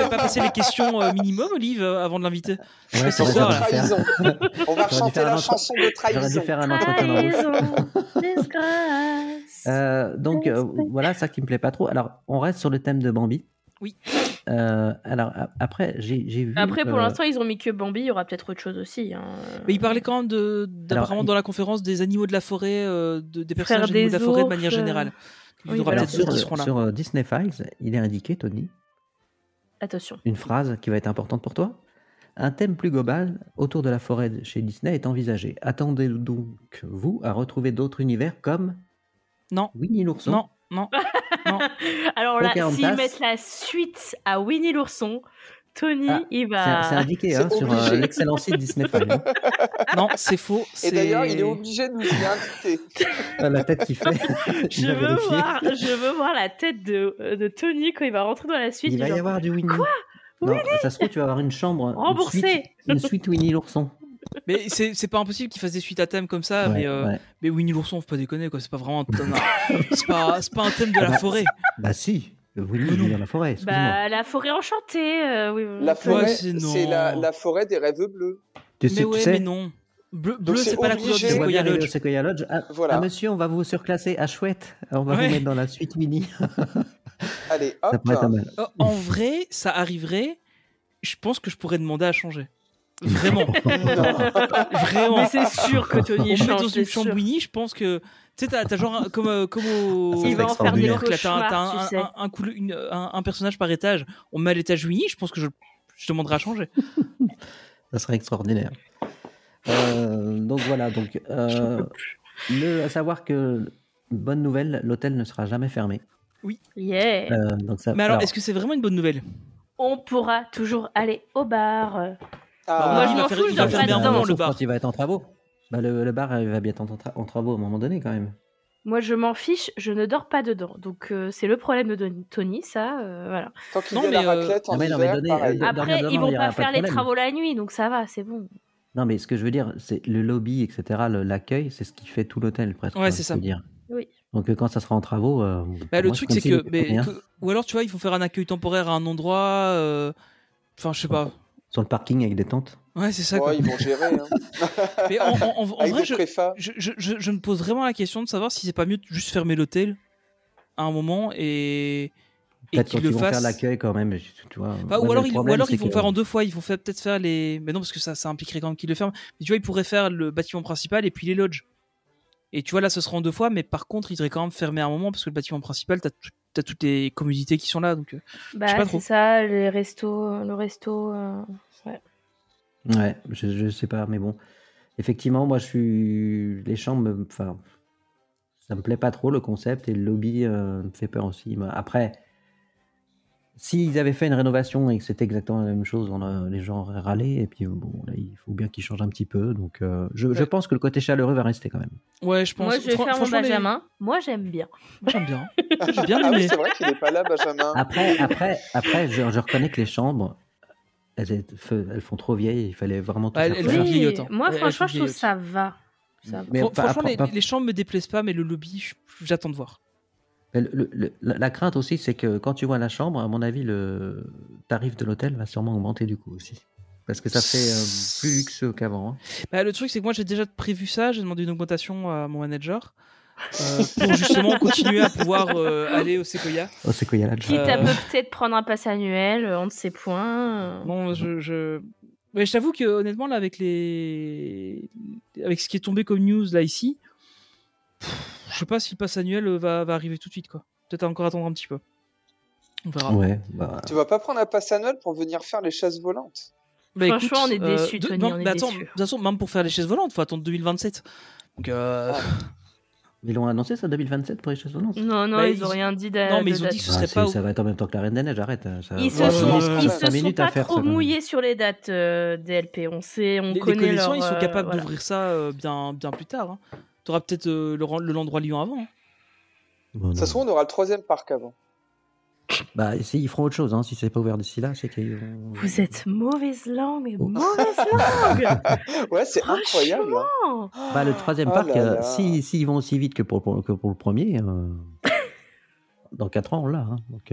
pas passé les questions minimum, Olive, avant de l'inviter? On va chanter la chanson de trahison. J'aurais dû faire un entretien. Donc, voilà, ça qui me plaît pas trop. Alors, on reste sur le thème de Bambi. Oui. Alors, après, j'ai vu... Après, pour l'instant, ils ont mis que Bambi. Il y aura peut-être autre chose aussi. Mais il parlait quand même apparemment dans la conférence des animaux de la forêt, des personnages d'animaux de la forêt de manière générale. Il y aura peut-être d'autres qui seront là. Sur Disney Files, il est indiqué, Tony. Attention. Une phrase qui va être importante pour toi. Un thème plus global autour de la forêt chez Disney est envisagé. Attendez donc, vous, à retrouver d'autres univers comme... Non. Winnie l'ourson. Non. Alors là, s'ils mettent la suite à Winnie l'ourson, Tony, il va... C'est indiqué sur l'excellent site Disney Files. Non, c'est faux. Et d'ailleurs, il est obligé de nous y inviter. La tête qu'il fait. Je veux voir la tête de Tony quand il va rentrer dans la suite. Il va y avoir du Winnie. Quoi? Non, ça se trouve, tu vas avoir une chambre remboursée. Une suite Winnie l'ourson. Mais c'est pas impossible qu'ils fassent des suites à thème comme ça. Mais Winnie l'ourson, faut pas déconner, quoi. C'est pas vraiment un thème. c'est pas un thème de la forêt. Bah si. Winnie vit dans la forêt. La forêt enchantée. Oui. La forêt, c'est la forêt des rêves bleus. Mais non. Bleu, c'est pas la couleur du Sequoia Lodge. Voilà. Monsieur, on va vous surclasser à chouette. On va vous mettre dans la suite Winnie. Allez, Ça hop. pourrait être pas mal. En vrai, ça arriverait. Je pense que je pourrais demander à changer. Vraiment. Vraiment. Mais c'est sûr que Tony On met change. dans c'est une sûr. chambre Winnie, je pense que. Tu sais, t'as genre comme au. Il va en faire des New York, là, cauchemars, t'as tu sais. un personnage par étage. On met à l'étage Winnie, je pense que je demanderai à changer. Ça serait extraordinaire. Donc voilà, à savoir que, bonne nouvelle, l'hôtel ne sera jamais fermé. Yeah. Donc ça, Mais alors, est-ce que c'est vraiment une bonne nouvelle? On pourra toujours aller au bar. Ah, Moi, je il va m'en faire- fous, il je va dors faire pas bien dedans. moment, le Sauf bar. quand il va être en travaux. Bah, le bar il va bien être en travaux à un moment donné quand même. Moi, je m'en fiche, je ne dors pas dedans. Donc, c'est le problème de Tony, ça. Voilà. Tant qu'il Non, y a la mais, raclette en non, mais hiver, donnez- pareil. Dormir Après, dedans, ils il vont y aura pas pas de faire les problème. travaux la nuit, donc ça va, c'est bon. Non, mais ce que je veux dire, c'est le lobby, etc., l'accueil, c'est ce qui fait tout l'hôtel presque. Ouais, c'est ça. je veux dire. Oui. Donc quand ça sera en travaux. Bah, le moi, truc, comme c'est s'il que, était pour rien. ou alors, tu vois, il faut faire un accueil temporaire à un endroit. Enfin, je sais pas. Sur le parking avec des tentes. Ouais, c'est ça. Quoi. Ouais, ils vont gérer. Hein. Mais en Avec vrai, des préfats. je me pose vraiment la question de savoir si c'est pas mieux de juste fermer l'hôtel à un moment et Peut-être qu'ils quand ils le vont faire fassent. l'accueil quand même. Tu vois. Bah, Moi, ou alors, le ils problème, vont c'est que- faire en deux fois. Ils vont peut-être faire les. Mais non, parce que ça impliquerait quand même qu'ils le ferment. Mais tu vois, ils pourraient faire le bâtiment principal et puis les lodges. Et tu vois, là, ce sera en deux fois, mais par contre, ils devraient quand même fermer à un moment parce que le bâtiment principal, t'as toutes les commodités qui sont là. Donc, je sais pas Bah, trop. c'est ça, les restos, le resto. Ouais. Ouais, je sais pas, mais bon. Effectivement, moi, les chambres, enfin, ça me plaît pas trop le concept et le lobby me fait peur aussi. Mais après, s'ils avaient fait une rénovation et que c'était exactement la même chose, les gens auraient râlé. Et puis, bon, là, il faut bien qu'ils changent un petit peu. Donc, je pense que le côté chaleureux va rester quand même. Ouais, je pense. Moi, je vais faire mon franchement, Benjamin. Moi, j'aime bien. Moi, j'aime bien. J'ai bien Ah oui, aimé. c'est vrai qu'il est pas là, Benjamin. Après, je reconnais que les chambres, elles font trop vieilles. Il fallait vraiment tout Ouais, faire elles faire. font Oui, vieillottes, hein. moi, Elles franchement, font je trouve vieillottes. ça va. Ça va. Mais Franchement, après- les chambres me déplaisent pas, mais le lobby, j'attends de voir. Mais la crainte aussi, c'est que quand tu vois la chambre, à mon avis, le tarif de l'hôtel va sûrement augmenter du coup aussi. Parce que ça fait plus luxueux qu'avant. Hein. Bah, le truc, c'est que moi, j'ai déjà prévu ça. J'ai demandé une augmentation à mon manager pour justement continuer à pouvoir aller au Sequoia. Oh, c'est quoi, il y a là Quitte à peut-être prendre un pass annuel, on ne sait point. Non, mais je t'avoue que honnêtement, là, avec ce qui est tombé comme news là ici, je sais pas si le pass annuel va arriver tout de suite, quoi. Peut-être encore attendre un petit peu. On verra. Ouais, bah, Tu vas pas prendre un pass annuel pour venir faire les chaises volantes? Bah, Franchement, on est déçus, Tony, non, on est mais attends, déçus. de toute façon, même pour faire les chaises volantes, faut attendre 2027. Donc, ils l'ont annoncé ça 2027 pour les choses volantes. Non, non, Bah, ils ont rien dit de non, mais ils ont date. dit que ce serait pas. Ça va être en même temps que la Reine des Neiges, arrête. Ça... Ils se Ouais, sont, ouais, ils ouais. se sont pas trop ça, mouillés sur les dates DLP. On Les connaît collections, leur, ils sont capables voilà. d'ouvrir ça bien plus tard. Hein. T'auras peut-être le Landroit Lyon avant. Hein. Bon, De toute façon, on aura le 3e parc avant. bah, ils feront autre chose. Hein. Si c'est pas ouvert d'ici là, c'est qu'ils vont... Vous êtes mauvaise langue, mais Oh. mauvaise langue. Ouais, c'est incroyable. Hein. Franchement. Bah, le 3e Oh parc, là là. s'ils vont aussi vite que pour le premier, dans 4 ans, on l'a. Hein. Donc,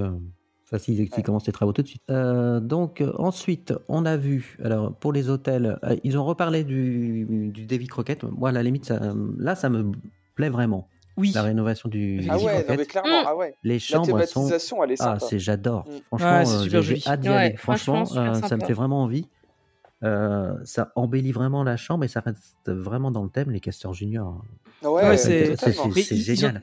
ça, s'ils commencent les travaux tout de suite. Donc, ensuite, on a vu, alors, pour les hôtels, ils ont reparlé du Davy Crockett. Moi, à la limite, ça me plaît vraiment. Oui. La rénovation du Ah Davy ouais, non, Crockett. mais clairement, ah ouais. Les La chambres sont... thématisation, elle est Ah, sympa. j'adore. Mm. Franchement, Ouais, c'est super j'ai joli. hâte d'y Ouais, aller. franchement, Franchement, super ça me sympa. fait vraiment envie. Ça embellit vraiment la chambre et ça reste vraiment dans le thème, les casteurs juniors. Ouais, Ouais, c'est- totalement. Mais c'est ils génial.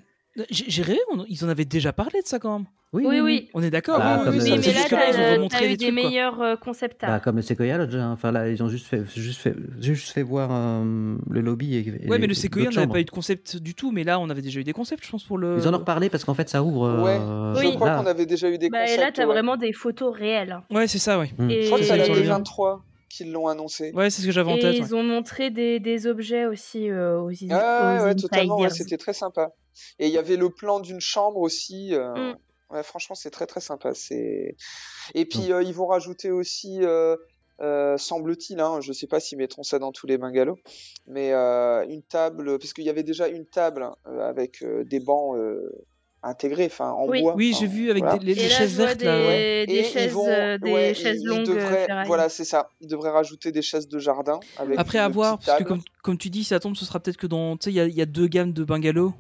J'ai rêvé, ils en avaient déjà parlé de ça quand même. Oui. On est d'accord. Bah, hein, comme Oui, ça, mais c'est là, juste que là, ils ont t'as remontré eu les des trucs, quoi. meilleurs concept art. Bah, comme Sequoia, l'autre, hein. Enfin là, ils ont juste fait voir le lobby. Ouais, mais le Sequoia, on d'autres n'avait chambres. pas eu de concept du tout, mais là, on avait déjà eu des concepts, je pense, pour le. Ils en ont reparlé parce qu'en fait, ça ouvre. Ouais, je Oui. crois là. qu'on avait déjà eu des Bah, et concepts. là, t'as ouais. vraiment des photos réelles. Ouais, c'est ça, ouais. Mm. Et, Je crois que c'est à sur le l'année lien. 23 qu'ils l'ont annoncé. Ouais, c'est ce que j'avais en et tête. ils ont montré des objets aussi aux Ah ouais, aux totalement, ouais, Insiders. c'était très sympa. Et il y avait le plan d'une chambre aussi. Mm. Ouais, franchement, c'est très très sympa. Et puis ils vont rajouter aussi, semble-t-il, hein, je sais pas s'ils mettront ça dans tous les bungalows, mais une table, parce qu'il y avait déjà une table avec des bancs intégrés, enfin en Oui. bois. Oui, enfin, j'ai vu avec voilà. les Et là, chaises je vois vertes, là. Ouais. des Et chaises, ils vont, des ouais, chaises ils longues devraient, ferraille. voilà, c'est ça. Ils devraient rajouter des chaises de jardin avec Après une avoir, petite parce que table. comme tu dis, si ça tombe, ce sera peut-être que dans. Tu sais, il y a deux gammes de bungalows.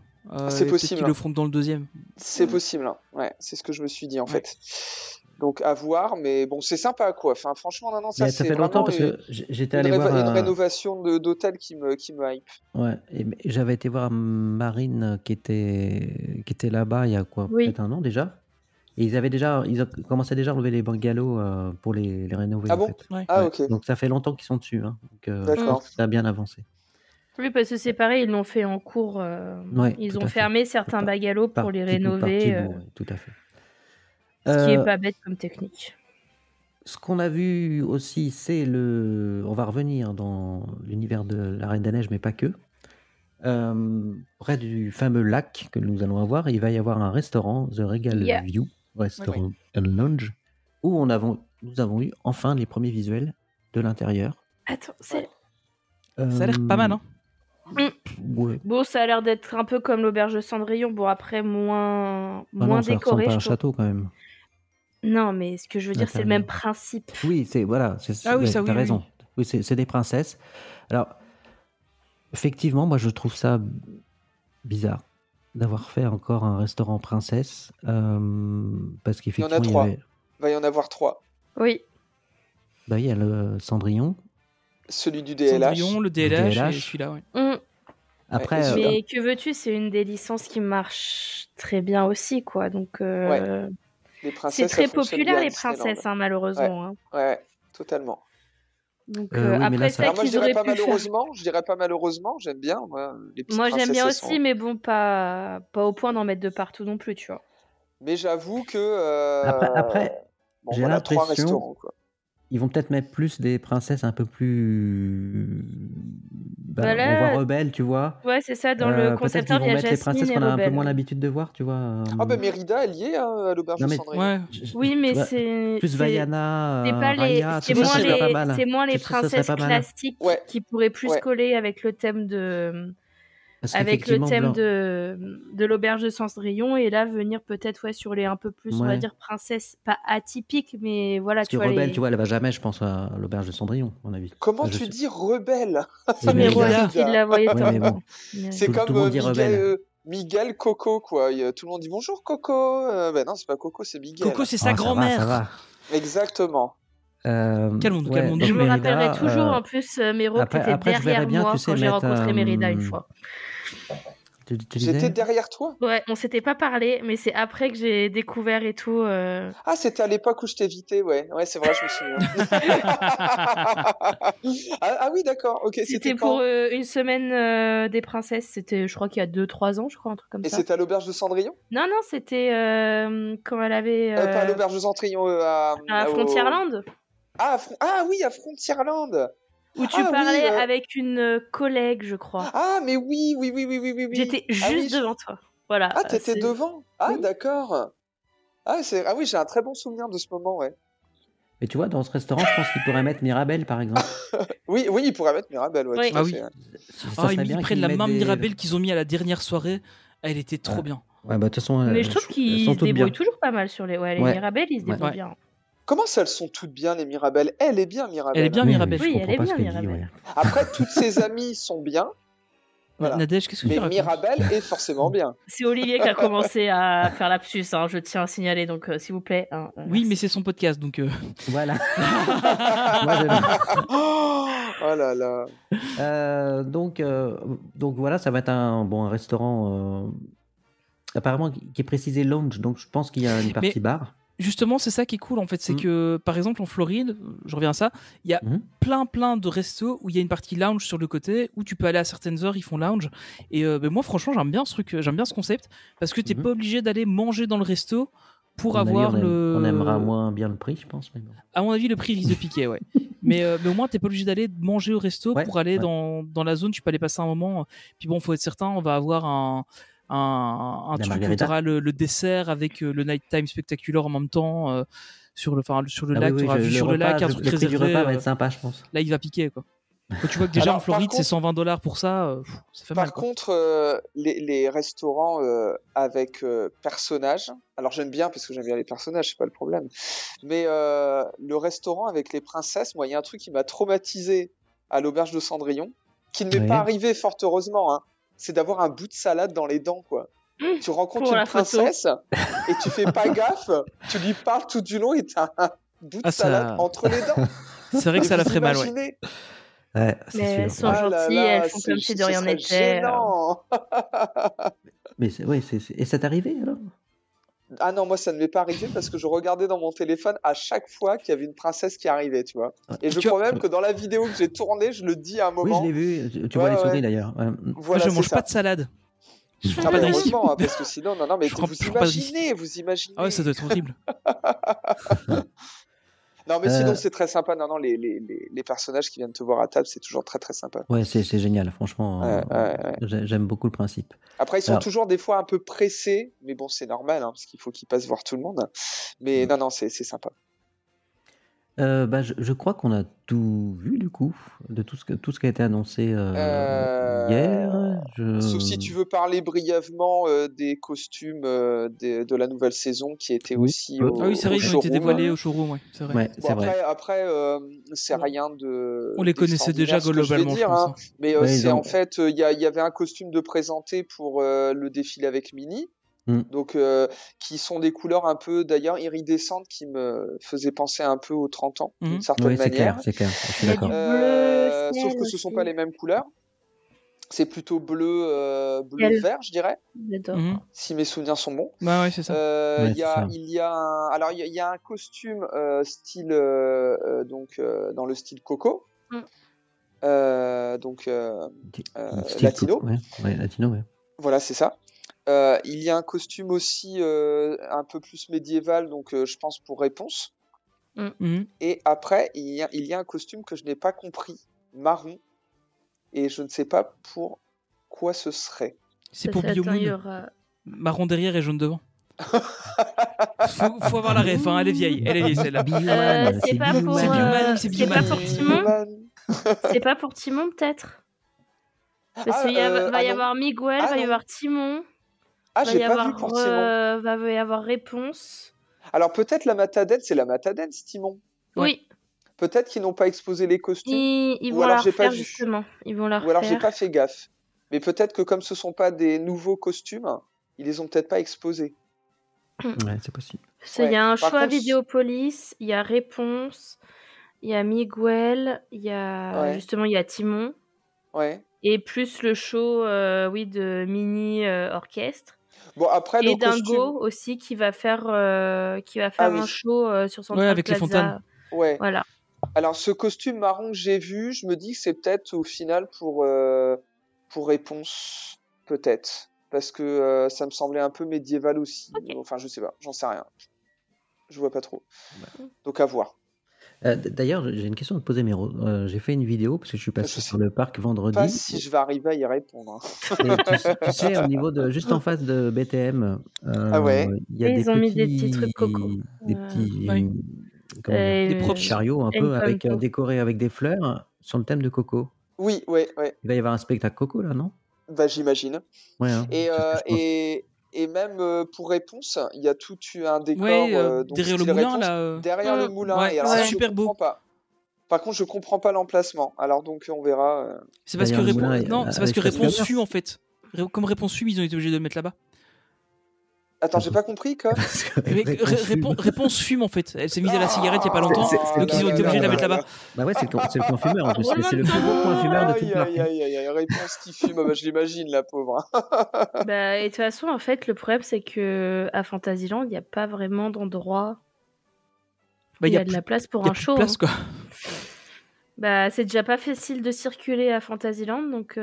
C'est et possible, peut-être qu'ils hein. le feront que dans le deuxième. C'est possible, hein. Ouais, c'est ce que je me suis dit en fait. Donc à voir, mais bon, c'est sympa quoi. Enfin, franchement, non, ça Mais ça c'est fait longtemps vraiment parce que j'étais allé voir. une rénovation d'hôtel qui me hype. Ouais, et j'avais été voir Marine qui était là-bas il y a quoi, Oui. peut-être un an déjà. Et ils ont commencé déjà à enlever les bungalows pour les rénover. Ah en bon fait. Ouais. Ah Ouais. ok. Donc ça fait longtemps qu'ils sont dessus. Hein. Donc, je D'accord. pense que ça a bien avancé. Oui, parce que c'est pareil, ils l'ont fait en cours. Ouais, Ils tout ont à fait. fermé certains bungalows pour les rénover, Par petit bout, ouais, tout à fait. ce qui est pas bête comme technique. Ce qu'on a vu aussi, c'est on va revenir dans l'univers de la Reine des Neiges, mais pas que. Près du fameux lac que nous allons avoir, il va y avoir un restaurant, The Regal Yeah. View Restaurant and Lounge, où nous avons eu enfin les premiers visuels de l'intérieur. Attends, c'est... Ça a l'air pas mal, hein. Ouais. Bon, ça a l'air d'être un peu comme l'auberge de Cendrillon. Bon, après, moins Ah non, ça ressemble décoré, pas à un je trouve. château quand même. Non, mais ce que je veux dire, c'est le L'intérieur. même principe. Oui, voilà, Ah oui, ouais, ça, t'as oui, raison. Oui, c'est des princesses. Alors, effectivement, moi je trouve ça bizarre d'avoir fait encore un restaurant princesse, parce qu'effectivement, il y 3. avait, Va y en avoir 3. Oui. bah, il y a le Cendrillon. Celui du DLH. Cendrillon, le DLH, DLH. et celui-là, ouais. Après, et Mais que veux-tu, c'est une des licences qui marche très bien aussi, quoi. Donc, Les c'est princesses, très ça fonctionne populaire, bien à les Disneyland. princesses, hein, malheureusement. hein. Ouais, totalement. Donc, oui, mais après, là, c'est ça- vrai Alors moi je qu'ils dirais auraient pas pu faire. malheureusement, j'aime bien moi, les petites Moi, j'aime bien princesses, aussi, mais bon, pas au point d'en mettre de partout non plus, tu vois. Mais j'avoue que après, bon, j'ai voilà, 3 l'impression- restaurants quoi. ils vont peut-être mettre plus des princesses un peu plus. Bah là- on voit rebelles, tu vois. Ouais, c'est ça, dans le Peut-être concept qu'ils art, vont il y a mettre les princesses Jasmine et qu'on a un peu Rebelle. moins l'habitude de voir, tu vois. Ah bah Mérida elle y est hein, à l'auberge Non, de mais- Cendrillon. Ouais. Oui, mais tu vois, c'est... plus c'est- Vaiana, C'est pas les, Raya, c'est tout ça, moins ça serait les, pas mal. c'est moins les Ça serait princesses pas mal. classiques Ouais. qui pourraient plus Ouais. coller avec le thème de, Parce avec le qu'effectivement, thème Blanc- de l'auberge de Cendrillon, et là venir peut-être sur les un peu plus, on va Ouais. dire princesses, pas atypiques, mais voilà, Parce tu que vois Rebelle, les. tu vois, elle va jamais, je pense, à l'auberge de Cendrillon, à mon avis. Comment Enfin, je tu sais- dis rebelle? C'est mes Mérida. rois qui la voyaient Ouais, pas. mais bon. C'est Tout le comme monde dit rebelle. Miguel Coco quoi. Tout le monde dit bonjour Coco. Ben non, c'est pas Coco, c'est Miguel. Coco, c'est Ah, sa ça grand-mère. va. Exactement. Calmons-nous, Ouais, calmons-nous. donc Je me Mérida, rappellerai toujours en plus Méro après- qui était après, je derrière verrais bien, moi tu sais, quand j'ai mettre, rencontré Mérida une fois. Tu J'étais disais derrière toi. Ouais, on s'était pas parlé, mais c'est après que j'ai découvert et tout. Ah, c'était à l'époque où je t'évitais, ouais. Ouais, c'est vrai, je me souviens. ah oui, d'accord. Ok, C'était quand pour une semaine des princesses. C'était, je crois qu'il y a 2-3 ans, je crois, un truc comme Et ça. c'était à l'auberge de Cendrillon Non, c'était quand elle avait. Pas à l'auberge de Cendrillon, à Frontierland, Ah oui, à Frontierland. où tu Ah, parlais oui, avec une collègue, je crois. Ah, mais oui. J'étais Ah juste oui, devant toi. Voilà. Ah, t'étais c'est- devant. Ah, Oui. d'accord. Ah oui, j'ai un très bon souvenir de ce moment, ouais. Mais tu vois, dans ce restaurant, je pense qu'il pourrait mettre Mirabelle, par exemple. Oui, il pourrait mettre Mirabelle, ouais. Oui. tout à Ah oui. fait. Ça Ah, serait ils bien prennent qu'ils la mettent main des- Mirabelle qu'ils ont mis à la dernière soirée. Elle était trop Ouais. bien. Ouais, bah de toute façon. Mais je trouve elles qu'ils sont se toutes débrouillent bien. toujours pas mal sur les. Ouais, les Ouais. Mirabelles, ils se débrouillent Ouais. bien. Comment ça, elles sont toutes bien, les Mirabelles? Elle est bien, Mirabelle. Elle est bien, Oui, Mirabelle. je Oui, comprends elle est pas bien, ce qu'elle dit, Mirabelle. ouais. Après, toutes ses amies sont bien, Voilà. Nadège, qu'est-ce que tu mais racontes? Mirabelle est forcément bien. C'est Olivier qui a commencé à faire lapsus, hein, je tiens à signaler, donc s'il vous plaît. Hein, Oui, merci. mais c'est son podcast, donc. Voilà. Moi, j'aime- Oh là là. donc voilà, ça va être un restaurant apparemment qui est précisé lounge, donc je pense qu'il y a une partie bar. Justement, c'est ça qui est cool en fait, c'est que par exemple en Floride, je reviens à ça, il y a plein de restos où il y a une partie lounge sur le côté où tu peux aller à certaines heures, ils font lounge. Et moi franchement, j'aime bien ce truc, j'aime bien ce concept parce que t'es pas obligé d'aller manger dans le resto pour avoir on aimera moins bien le prix, je pense. Mais bon. À mon avis, le prix risque de piquer, ouais. mais au moins, t'es pas obligé d'aller manger au resto pour aller dans la zone. Tu peux aller passer un moment. Puis bon, faut être certain, on va avoir un truc où margarita. t'auras le dessert avec le nighttime spectaculaire en même temps sur le lac. Oui, t'auras vue sur le lac, un truc le prix du réservé. repas va être sympa, je pense. Là, il va piquer, quoi. Quand tu vois que déjà Alors, en Floride, par c'est $120 pour ça, ça fait mal. Par Quoi. contre, les restaurants avec personnages, alors j'aime bien parce que j'aime bien les personnages, c'est pas le problème. Mais le restaurant avec les princesses, moi, il y a un truc qui m'a traumatisé à l'auberge de Cendrillon, qui ne m'est pas arrivé fort heureusement, hein. c'est d'avoir un bout de salade dans les dents, quoi. Tu rencontres Pour une la photo. princesse et tu fais pas gaffe, tu lui parles tout du long et t'as un bout de Ah, ça- salade entre les dents. C'est vrai que ça la Vous ferait mal, ouais. imaginez Ouais, c'est Mais elles sûr. sont Ah là gentilles, là, elles font comme si de ce rien serait n'était. gênant. Mais ouais, et ça t'est arrivé alors? Ah non, moi ça ne m'est pas arrivé parce que je regardais dans mon téléphone à chaque fois qu'il y avait une princesse qui arrivait, tu vois. Et je Tu crois même que dans la vidéo que j'ai tournée, je le dis à un Oui, moment. je l'ai vu. Tu Ouais, vois les souris ouais. d'ailleurs. Ouais. Moi, Voilà, je c'est mange ça. pas de salade. Je prends Ah pas bah de risque. heureusement, hein, parce que sinon, non, mais Je prends vous pas de risque. imaginez. Ah ouais, ça doit être horrible. Non, mais sinon Euh, c'est très sympa. Non, les personnages qui viennent te voir à table, c'est toujours très très sympa. Ouais, c'est génial. Franchement, Ouais. j'aime beaucoup le principe. Après, ils sont Alors- toujours des fois un peu pressés, mais bon, c'est normal, hein, parce qu'il faut qu'ils passent voir tout le monde. Mais non, c'est sympa. Bah, je crois qu'on a tout vu du coup, de tout ce qui a été annoncé hier. Sauf si tu veux parler brièvement des costumes de la nouvelle saison qui étaient Oui, aussi peu. au, Ah oui, c'est vrai, au ils ont été showroom. dévoilés au showroom, ouais, c'est vrai. Ouais, Bon, c'est vrai. après c'est rien de. On les connaissait déjà d'extraordinaire, ce que je vais globalement, je dire, pense. hein. Mais Ouais, c'est ils ont- en fait, il y avait un costume de présenté pour le défilé avec Minnie. Mm. Donc, qui sont des couleurs un peu d'ailleurs iridescentes qui me faisaient penser un peu aux 30 ans, d'une certaine Oui, c'est clair, manière. c'est clair. Je suis Il y a d'accord. du bleu Sauf ciel que ce sont aussi. pas les mêmes couleurs. C'est plutôt bleu Ciel. vert, je dirais, J'adore. Mhm. si mes souvenirs sont bons. Bah ouais, c'est ça. Ouais, Il y a, c'est ça. il y a un, alors il y a un costume style donc dans le style Coco, donc Style latino. coupe, ouais, latino, ouais. Voilà, c'est ça. Il y a un costume aussi un peu plus médiéval, donc je pense pour Réponse. Mhm. Et après, il y a un costume que je n'ai pas compris, marron, et je ne sais pas pour quoi ce serait. C'est Ça, pour attends, il y Biomoon. aura- Marron derrière et jaune devant. faut avoir la ref, hein, elle est vieille celle-là. Bioman, c'est pas pour, C'est Bioman, c'est c'est pas Bioman. pour Timon. C'est pas pour Timon peut-être. Parce Ah, qu'il va y non. avoir Miguel, Ah, va y non. avoir Timon, Ah, va j'ai y pas avoir vu pour Timon. va y avoir Réponse. Alors peut-être la Matadette, c'est la Matadette, Timon. Oui, Peut-être qu'ils n'ont pas exposé les costumes. ils Ou vont alors la j'ai pas refaire vu. justement. Ils vont la Ou alors j'ai refaire. pas fait gaffe. Mais peut-être que comme ce sont pas des nouveaux costumes, ils les ont peut-être pas exposés. Ouais, c'est possible. Il y a un Par choix contre, Vidéopolis, il y a Réponse, il y a Miguel, il y a Ouais. justement il y a Timon Ouais. et plus le show de mini orchestre. Bon après Et le Dingo costume. aussi qui va faire Ah oui. un show sur Central Ouais, avec les Plaza. fontaines. Ouais. Voilà. Alors ce costume marron que j'ai vu, je me dis que c'est peut-être au final pour Réponse, peut-être, parce que ça me semblait un peu médiéval aussi. Ok. Enfin je sais pas, j'en sais rien. Je vois pas trop. Donc à voir. D'ailleurs, j'ai une question à te poser, Méro. J'ai fait une vidéo parce que je suis passé Je sais sur le parc vendredi. Pas si je vais arriver à y répondre. Hein. Et tu sais, au niveau de juste en face de BTM, Ah ouais. il y a Et des ils ont mis des petits trucs coco. des petits, Ouais. comment dire, Des Euh, props. chariots un peu avec Encanto. décorés avec des fleurs sur le thème de Coco. Oui, ouais. Il va y avoir un spectacle Coco là, non? Bah j'imagine. Ouais. Hein, Et, c'est ce que je pense. et même pour Réponse, il y a tout un décor Ouais, donc derrière le style moulin, Réponse, là. derrière le moulin. Ouais, Et alors c'est là, super je beau. comprends pas. Par contre, je comprends pas l'emplacement. Alors donc on verra. C'est parce que Derrière le moulin, non, c'est parce avec que la Réponse sphère. fume en fait. Comme Réponse fume, ils ont été obligés de le mettre là-bas. Attends, j'ai pas compris quoi. Mais Réponse fume en fait. Elle s'est mise à la cigarette il y a pas longtemps, donc ils ont été obligés de la mettre là-bas. Bah ouais, c'est le coin fumeur en plus. C'est le plus gros coin fumeur de tout le parc. Aïe, Réponse qui fume, bah, je l'imagine la pauvre. Bah, et de toute façon, en fait, le problème c'est que à Fantasyland, il n'y a pas vraiment d'endroit. Bah, Il y a de la place pour y a un plus de show. place, hein. quoi. Bah, c'est déjà pas facile de circuler à Fantasyland, donc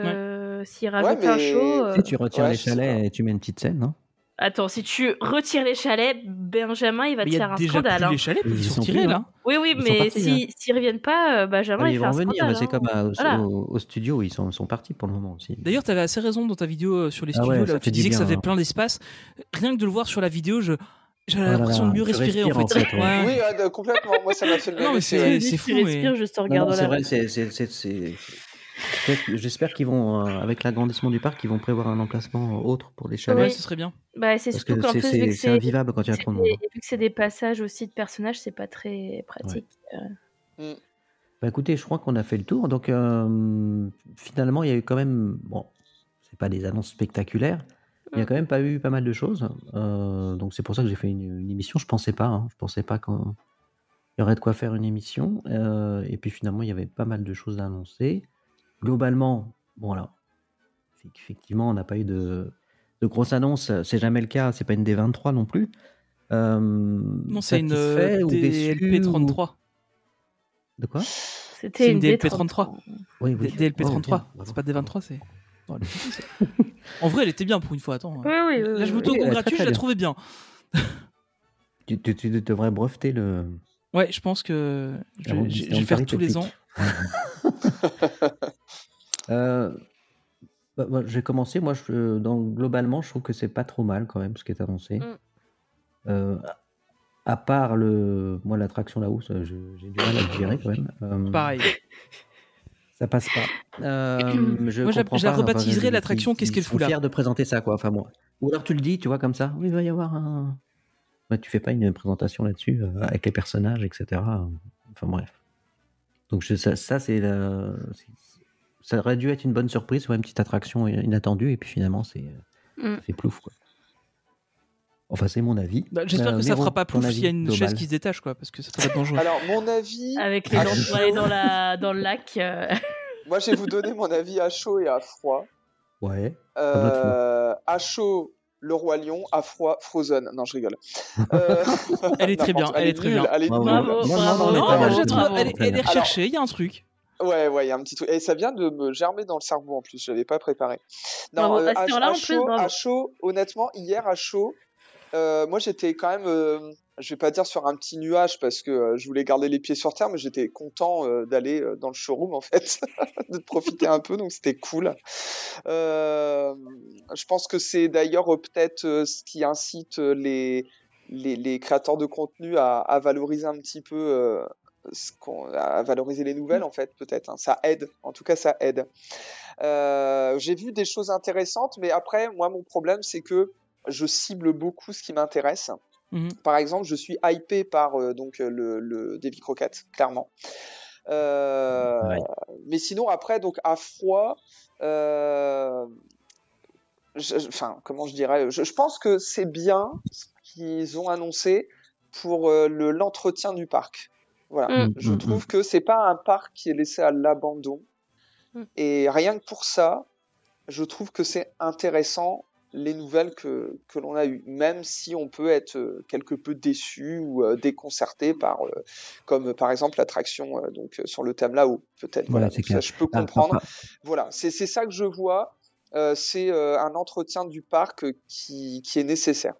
s'ils rajoutent Ouais, un mais- show. Tu sais, tu retires Ouais, les je sais chalets pas. et tu mets une petite scène, non? Attends, si tu retires les chalets, Benjamin il va Mais te il y faire a un déjà scandale. plus hein. les chalets, Ils ils y sont sont tirés plus, là. hein. Oui, Ils sont mais partis, s'ils reviennent pas, Benjamin Ils il fait vont un revenir, scandale. mais c'est hein. comme Voilà. au studio, ils sont partis pour le moment aussi. D'ailleurs, tu avais assez raison dans ta vidéo sur les Ah studios, ouais, là ça où tu fait du disais que ça bien, fait hein. plein d'espace. Rien que de le voir sur la vidéo, j'avais Oh là l'impression là, de mieux tu respirer respires, en fait. en fait, ouais. Oui, complètement. Moi, ça m'a fait le même Non, mais effet. c'est- Ouais. Tu fou, respires juste en Non, regardant non, c'est la vrai, route. j'espère qu'ils vont, avec l'agrandissement du parc, ils vont prévoir un emplacement autre pour les Ouais, chalets. ce serait bien. Bah, c'est Parce surtout que qu'en plus, vu que c'est invivable quand il y a trop de monde. vu que c'est des passages aussi de personnages, c'est pas très pratique. Bah écoutez, je crois qu'on a fait le tour. Donc finalement, il y a eu quand même. Bon, c'est pas des annonces spectaculaires. Il y a quand même eu pas mal de choses. Donc c'est pour ça que j'ai fait une émission. Je pensais pas qu'il y aurait de quoi faire une émission. Et puis finalement, il y avait pas mal de choses à annoncer. Globalement, bon là, effectivement, on n'a pas eu de grosses annonces. C'est jamais le cas. C'est pas une D23 non plus. Non, c'est une satisfait ou déçu DLP33. De quoi? C'était une DLP33. Oui. DLP33. Oh, ok. C'est pas D23, c'est. Non, elle est plus, c'est- En vrai, elle était bien pour une fois. Attends. Oui. Là, je Oui, m'auto-congratule, très je la bien. trouvais bien. Tu devrais breveter le. Ouais, je pense que je Arrondissement vais faire Paris tous les ans. J'ai commencé. Moi, globalement, je trouve que c'est pas trop mal quand même ce qui est annoncé. À part moi l'attraction là-haut, j'ai du mal à le gérer quand même. Pareil. Ça passe pas. Moi, je comprends la pas, rebaptiserai enfin, l'attraction. Qu'est-ce qu'elle ils fout sont là? fiers de présenter ça, quoi. Enfin moi. Ou alors tu le dis, tu vois, comme ça. Oui, il va y avoir un. Ouais, tu fais pas une présentation là-dessus avec les personnages, etc. Enfin bref. Donc ça ça aurait dû être une bonne surprise, une petite attraction inattendue, et puis finalement c'est plouf, quoi. Enfin, c'est mon avis. Bah, j'espère que ça Miro, fera pas ton plouf avis s'il y a une global. chaise qui se détache, quoi, parce que ça peut être dangereux. Alors, mon avis, Avec les lampes pour aller dans le lac. moi, je vais vous donner mon avis à chaud et à froid. Ouais. Comme notre film. À chaud, Le Roi Lion, à froid, Frozen. Non, je rigole. Elle est très bien, elle est très bien. Elle est Bravo. nulle. Bravo, Non, bravo. non, Non, pas moi, mal, je c'est trouve, bien. elle est recherchée, il y a un truc. Ouais, il y a un petit truc. Et ça vient de me germer dans le cerveau en plus, je l'avais pas préparé. Non, Bravo. À cette heure-là, en plus, bravo. à chaud, honnêtement, hier à chaud, moi j'étais quand même, je vais pas dire sur un petit nuage parce que je voulais garder les pieds sur terre, mais j'étais content d'aller dans le showroom en fait, de profiter un peu, donc c'était cool. Je pense que c'est d'ailleurs peut-être ce qui incite les créateurs de contenu à valoriser un petit peu. À valoriser les nouvelles en fait peut-être hein. Ça aide, en tout cas ça aide. J'ai vu des choses intéressantes, mais après moi mon problème c'est que je cible beaucoup ce qui m'intéresse. Par exemple je suis hypé par le Davy Crockett clairement, mais sinon après donc à froid enfin comment je dirais, je pense que c'est bien ce qu'ils ont annoncé pour l'entretien du parc. Voilà, je trouve que c'est pas un parc qui est laissé à l'abandon. Et rien que pour ça, je trouve que c'est intéressant les nouvelles que l'on a eues, même si on peut être quelque peu déçu ou déconcerté par, comme par exemple l'attraction donc sur le thème là-haut, peut-être. Voilà, c'est ça, je peux comprendre. Voilà, c'est ça que je vois. C'est un entretien du parc qui est nécessaire.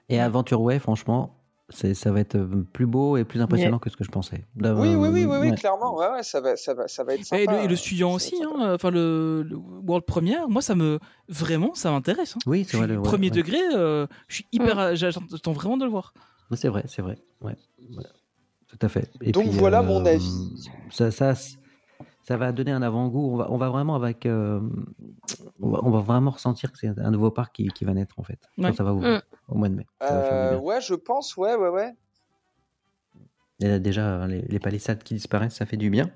Et Adventure Way, franchement, ça va être plus beau et plus impressionnant que ce que je pensais. Oui, clairement, ouais, ça va être sympa. Et le suivant aussi, hein, enfin le World Premiere, moi ça m'intéresse. Hein. Oui, c'est vrai. Le premier degré, je suis hyper, j'attends vraiment de le voir. C'est vrai, ouais, tout à fait. Et donc puis, voilà mon avis. Ça va donner un avant-goût. On va vraiment on va vraiment ressentir que c'est un nouveau parc qui va naître en fait. Ouais. Ça va ouvrir au mois de mai. Ouais, je pense, ouais. Et là, déjà, les palissades qui disparaissent, ça fait du bien.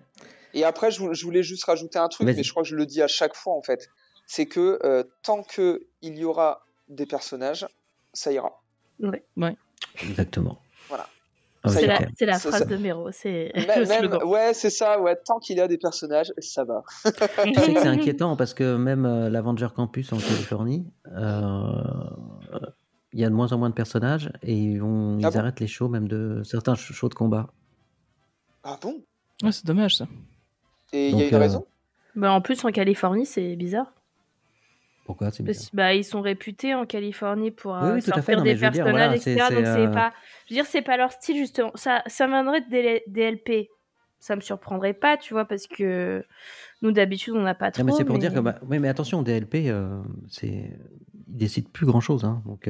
Et après, je voulais juste rajouter un truc, mais je crois que je le dis à chaque fois en fait. C'est que tant qu'il y aura des personnages, ça ira. Ouais. Exactement. Voilà. C'est la phrase de Miro. C'est le slogan. Ouais, c'est ça. Ouais, tant qu'il y a des personnages, ça va. Tu sais que c'est inquiétant parce que même l'Avenger Campus en Californie, il y a de moins en moins de personnages et ils arrêtent les shows, même de certains shows de combat. Ah bon? Ouais, c'est dommage ça. Et il y a une raison? Bah, en plus, en Californie, c'est bizarre. Pourquoi c'est bizarre? Ils sont réputés en Californie pour oui, sortir des personnages, etc. Donc c'est pas, je veux dire, c'est pas leur style justement. Ça viendrait de DLP. Ça me surprendrait pas, tu vois, parce que nous d'habitude on n'a pas trop. Non, mais c'est pour dire que oui, mais attention, DLP, ils décident plus grand chose, hein. Donc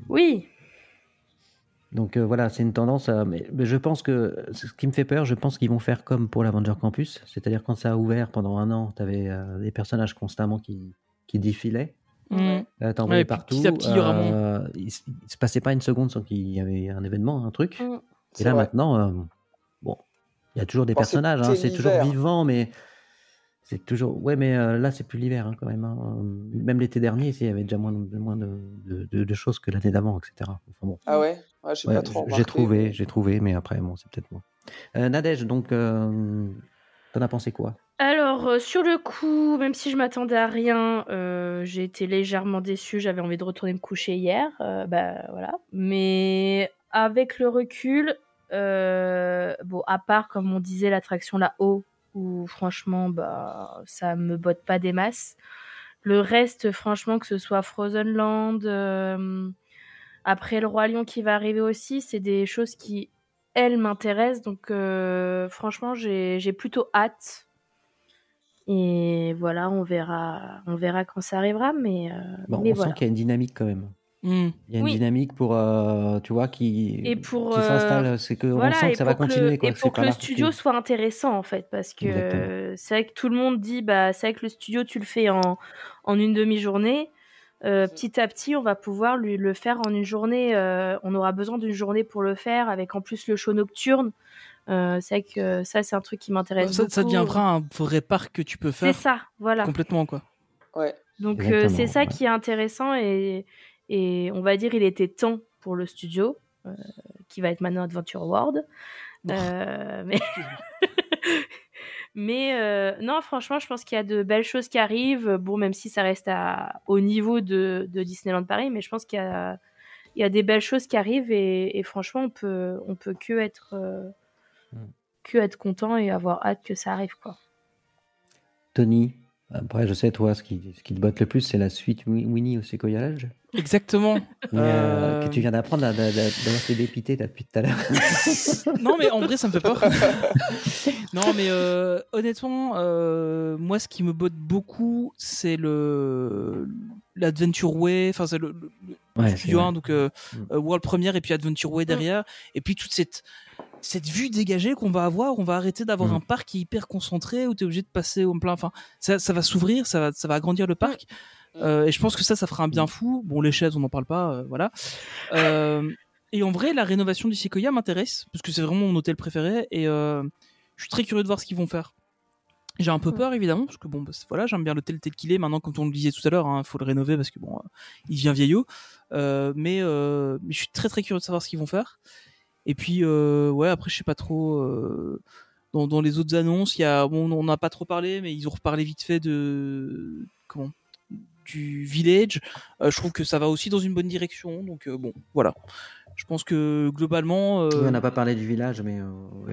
oui. Donc voilà, c'est une tendance. Mais je pense que ce qui me fait peur, je pense qu'ils vont faire comme pour l'Avenger Campus, c'est-à-dire quand ça a ouvert pendant un an, tu avais des personnages constamment qui défilaient. T'en voyais partout. Petit à petit, il y aura moins. Il se passait pas une seconde sans qu'il y avait un événement, un truc. Et là vrai. Maintenant, bon, il y a toujours des personnages, hein, c'est toujours vivant, mais C'est toujours. Ouais, mais là, c'est plus l'hiver, hein, quand même. Hein. Même l'été dernier, il y avait déjà moins de choses que l'année d'avant, etc. Enfin, bon. Ah ouais, j'ai pas trop remarqué. J'ai trouvé, mais après, bon, c'est peut-être moi. Nadège, donc, t'en as pensé quoi? Alors, sur le coup, même si je m'attendais à rien, j'ai été légèrement déçue. J'avais envie de retourner me coucher hier. Voilà. Mais avec le recul, bon, à part, comme on disait, l'attraction là-haut, où franchement, ça me botte pas des masses. Le reste, franchement, que ce soit Frozen Land, après le Roi Lion qui va arriver aussi, c'est des choses qui, elles, m'intéressent. Donc, franchement, j'ai plutôt hâte. Et voilà, on verra quand ça arrivera, mais on voilà. sent qu'il y a une dynamique quand même. Il y a une dynamique pour, tu vois, qui s'installe. C'est que on sent que ça va continuer. Et pour que le studio soit intéressant, en fait, parce que c'est vrai que tout le monde dit, c'est vrai que le studio, tu le fais en une demi-journée. Petit à petit, on va pouvoir le faire en une journée. On aura besoin d'une journée pour le faire, avec en plus le show nocturne. C'est vrai que ça, c'est un truc qui m'intéresse beaucoup. Ça deviendra un vrai parc que tu peux faire. C'est ça, voilà. Complètement, quoi. Ouais. Donc, c'est ça qui est intéressant et on va dire il était temps pour le studio, qui va être maintenant Adventure World. Mais non, franchement, je pense qu'il y a de belles choses qui arrivent. Bon, même si ça reste au niveau de Disneyland Paris, mais je pense qu'il y a des belles choses qui arrivent et franchement, on peut que être content et avoir hâte que ça arrive, quoi. Tony, après, je sais, toi, ce qui te botte le plus, c'est la suite Winnie au Sequoia Lodge. Exactement. Que tu viens d'apprendre d'avoir été dépité depuis tout à l'heure. Non, mais en vrai, ça me fait peur. Non, mais honnêtement, moi, ce qui me botte beaucoup, c'est l'Adventure Way, enfin, c'est le studio 1, donc World Premiere et puis Adventure Way derrière, et puis toute cette vue dégagée qu'on va avoir. On va arrêter d'avoir un parc qui est hyper concentré où tu es obligé de passer au plein. Enfin, ça va s'ouvrir, ça va agrandir le parc. Et je pense que ça fera un bien fou. Bon, les chaises, on n'en parle pas, voilà. Et en vrai, la rénovation du Sequoia m'intéresse parce que c'est vraiment mon hôtel préféré et je suis très curieux de voir ce qu'ils vont faire. J'ai un peu peur, évidemment, parce que bon, voilà, j'aime bien l'hôtel tel qu'il est. Maintenant, comme on le disait tout à l'heure, faut le rénover parce que bon, il devient vieillot. Mais je suis très très curieux de savoir ce qu'ils vont faire. Et puis, après, je sais pas trop. Dans les autres annonces, on n'a pas trop parlé, mais ils ont reparlé vite fait du Village. Je trouve que ça va aussi dans une bonne direction. Donc, bon, voilà. Je pense que globalement. On n'a pas parlé du village, mais.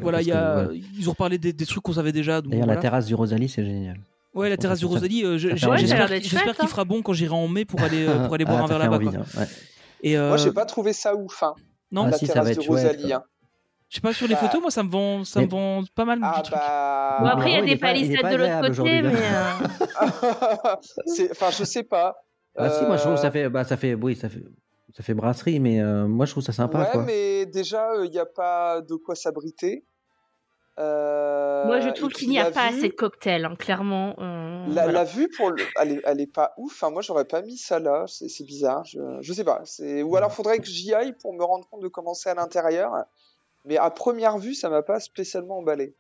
Voilà, ils ont reparlé des trucs qu'on savait déjà. D'ailleurs, la terrasse du Rosalie, c'est génial. Ouais, la terrasse du Rosalie, j'espère qu'il fera bon quand j'irai en mai pour aller boire un verre là-bas. Et moi, j'ai pas trouvé ça ouf. Non, la terrasse du Rosalie. Je sais pas, sur les photos, moi, ça me vend pas mal. Bon, après, il y a des palissades de l'autre côté, mais. Enfin, je sais pas. Si, moi, je trouve que ça fait brasserie, mais moi, je trouve ça sympa. Ouais, quoi. Mais déjà, il n'y a pas de quoi s'abriter. Moi, je trouve qu'il n'y a pas assez de cocktails, clairement. La vue, elle est pas ouf. Moi, j'aurais pas mis ça là. C'est bizarre. Je sais pas. Ou alors, faudrait que j'y aille pour me rendre compte de comment c'est à l'intérieur. Mais à première vue, ça m'a pas spécialement emballé.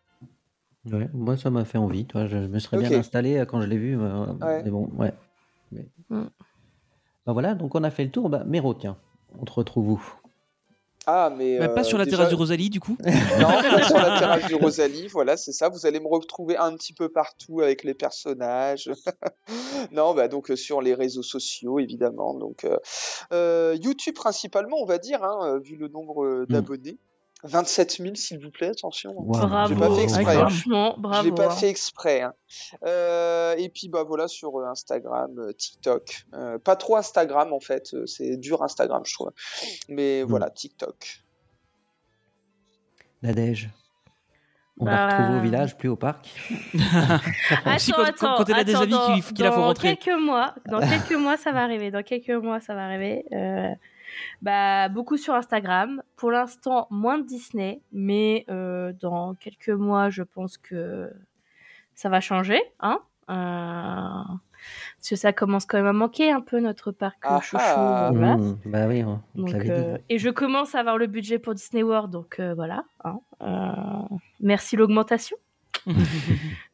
Ouais, moi, ça m'a fait envie. Toi, je me serais bien installé quand je l'ai vu. Mais bon, ouais. Mais... voilà, donc on a fait le tour. Méro, tiens, on te retrouve où? Mais pas sur la terrasse du Rosalie, du coup. Non, pas sur la terrasse du Rosalie, voilà, c'est ça. Vous allez me retrouver un petit peu partout avec les personnages. Non, donc sur les réseaux sociaux, évidemment. Donc YouTube principalement, on va dire, vu le nombre d'abonnés. 27 000, s'il vous plaît, attention. Wow. Bravo. J'ai pas fait exprès. Franchement, bravo. Je l'ai pas fait exprès. Et puis voilà, sur Instagram, TikTok. Pas trop Instagram en fait, c'est dur Instagram, je trouve. Mais voilà, TikTok. Nadège. On va retrouver au village, plus au parc. Attends, quand elle a des amis qui la font rentrer. Dans quelques mois, ça va arriver. Beaucoup sur Instagram. Pour l'instant, moins de Disney, mais dans quelques mois, je pense que ça va changer, parce que ça commence quand même à manquer un peu notre parc chouchou. Voilà. Bah oui, donc, et je commence à avoir le budget pour Disney World, donc voilà. Merci l'augmentation.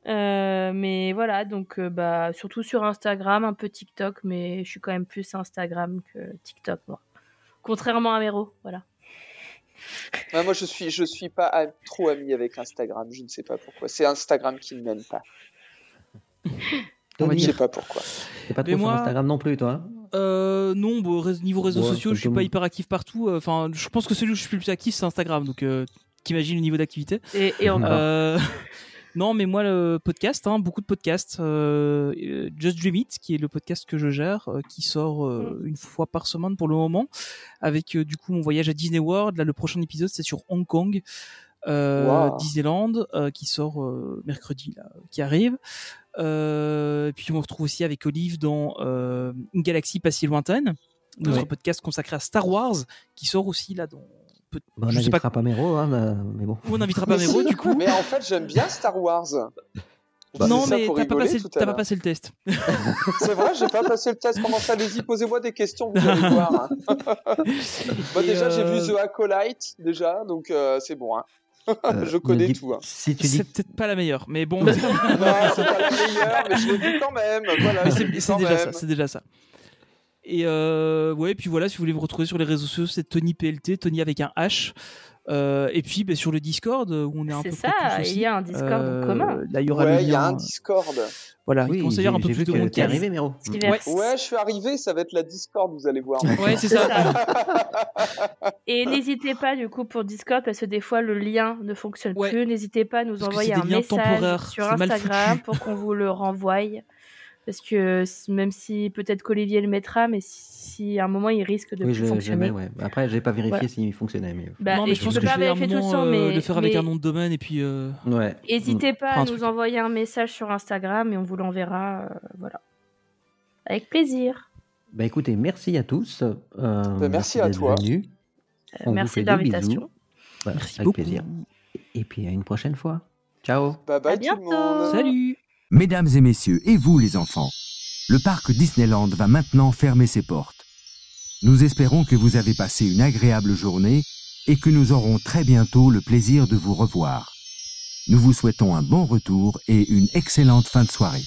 Mais voilà, donc surtout sur Instagram, un peu TikTok, mais je suis quand même plus Instagram que TikTok, moi. Contrairement à Méro, voilà. Moi, je suis pas trop ami avec Instagram. Je ne sais pas pourquoi. C'est Instagram qui ne m'aime pas. Je ne sais pas pourquoi. T'es pas trop sur Instagram non plus, toi? Non, niveau réseaux sociaux, je suis pas hyper actif partout. Enfin, je pense que celui où je suis le plus actif, c'est Instagram. Donc, t'imagines le niveau d'activité. Et encore. Non, mais moi, le podcast, beaucoup de podcasts. Just Dream It, qui est le podcast que je gère, qui sort une fois par semaine pour le moment, avec du coup mon voyage à Disney World. Là, le prochain épisode, c'est sur Hong Kong, Disneyland, qui sort mercredi, là, qui arrive. Et puis on me retrouve aussi avec Olive dans Une galaxie pas si lointaine, notre podcast consacré à Star Wars, qui sort aussi là dans. On n'invitera pas Méro, mais bon. On n'invitera pas Méro, du coup. Mais en fait, j'aime bien Star Wars. Non, mais t'as pas passé le test. C'est vrai, j'ai pas passé le test. Comment ça, allez-y, posez-moi des questions, vous allez voir. Déjà, j'ai vu The Acolyte, déjà, donc c'est bon. Je connais tout. Si tu dis... C'est peut-être pas la meilleure, mais bon. Non, c'est pas la meilleure, mais je l'ai vu quand même. Voilà, c'est déjà ça. Et puis voilà, si vous voulez me retrouver sur les réseaux sociaux, c'est Tony PLT, Tony avec un H. Et puis sur le Discord où on est un peu. C'est ça, il y a un Discord commun. Là, il y a un Discord. Voilà, il conseille un peu plus de monde. T'es arrivé, Méro? Ouais, je suis arrivé, ça va être la Discord, vous allez voir. Ouais, c'est ça. Et n'hésitez pas du coup pour Discord, parce que des fois le lien ne fonctionne plus. N'hésitez pas à nous envoyer un message sur Instagram pour qu'on vous le renvoie. Parce que même si peut-être qu'Olivier le mettra, mais si à un moment il risque de plus fonctionner. Après, j'ai pas vérifié s'il fonctionnait. Mais... non, mais je pense que je vais vérifier tout le temps, mais le faire avec un nom de domaine et puis. N'hésitez pas à nous envoyer un message sur Instagram et on vous l'enverra. Voilà. Avec plaisir. Écoutez, merci à tous. Merci à toi. Merci de l'invitation. Merci avec beaucoup. Plaisir. Et puis à une prochaine fois. Ciao. Bye bye tout le monde. Salut. Mesdames et messieurs, et vous les enfants, le parc Disneyland va maintenant fermer ses portes. Nous espérons que vous avez passé une agréable journée et que nous aurons très bientôt le plaisir de vous revoir. Nous vous souhaitons un bon retour et une excellente fin de soirée.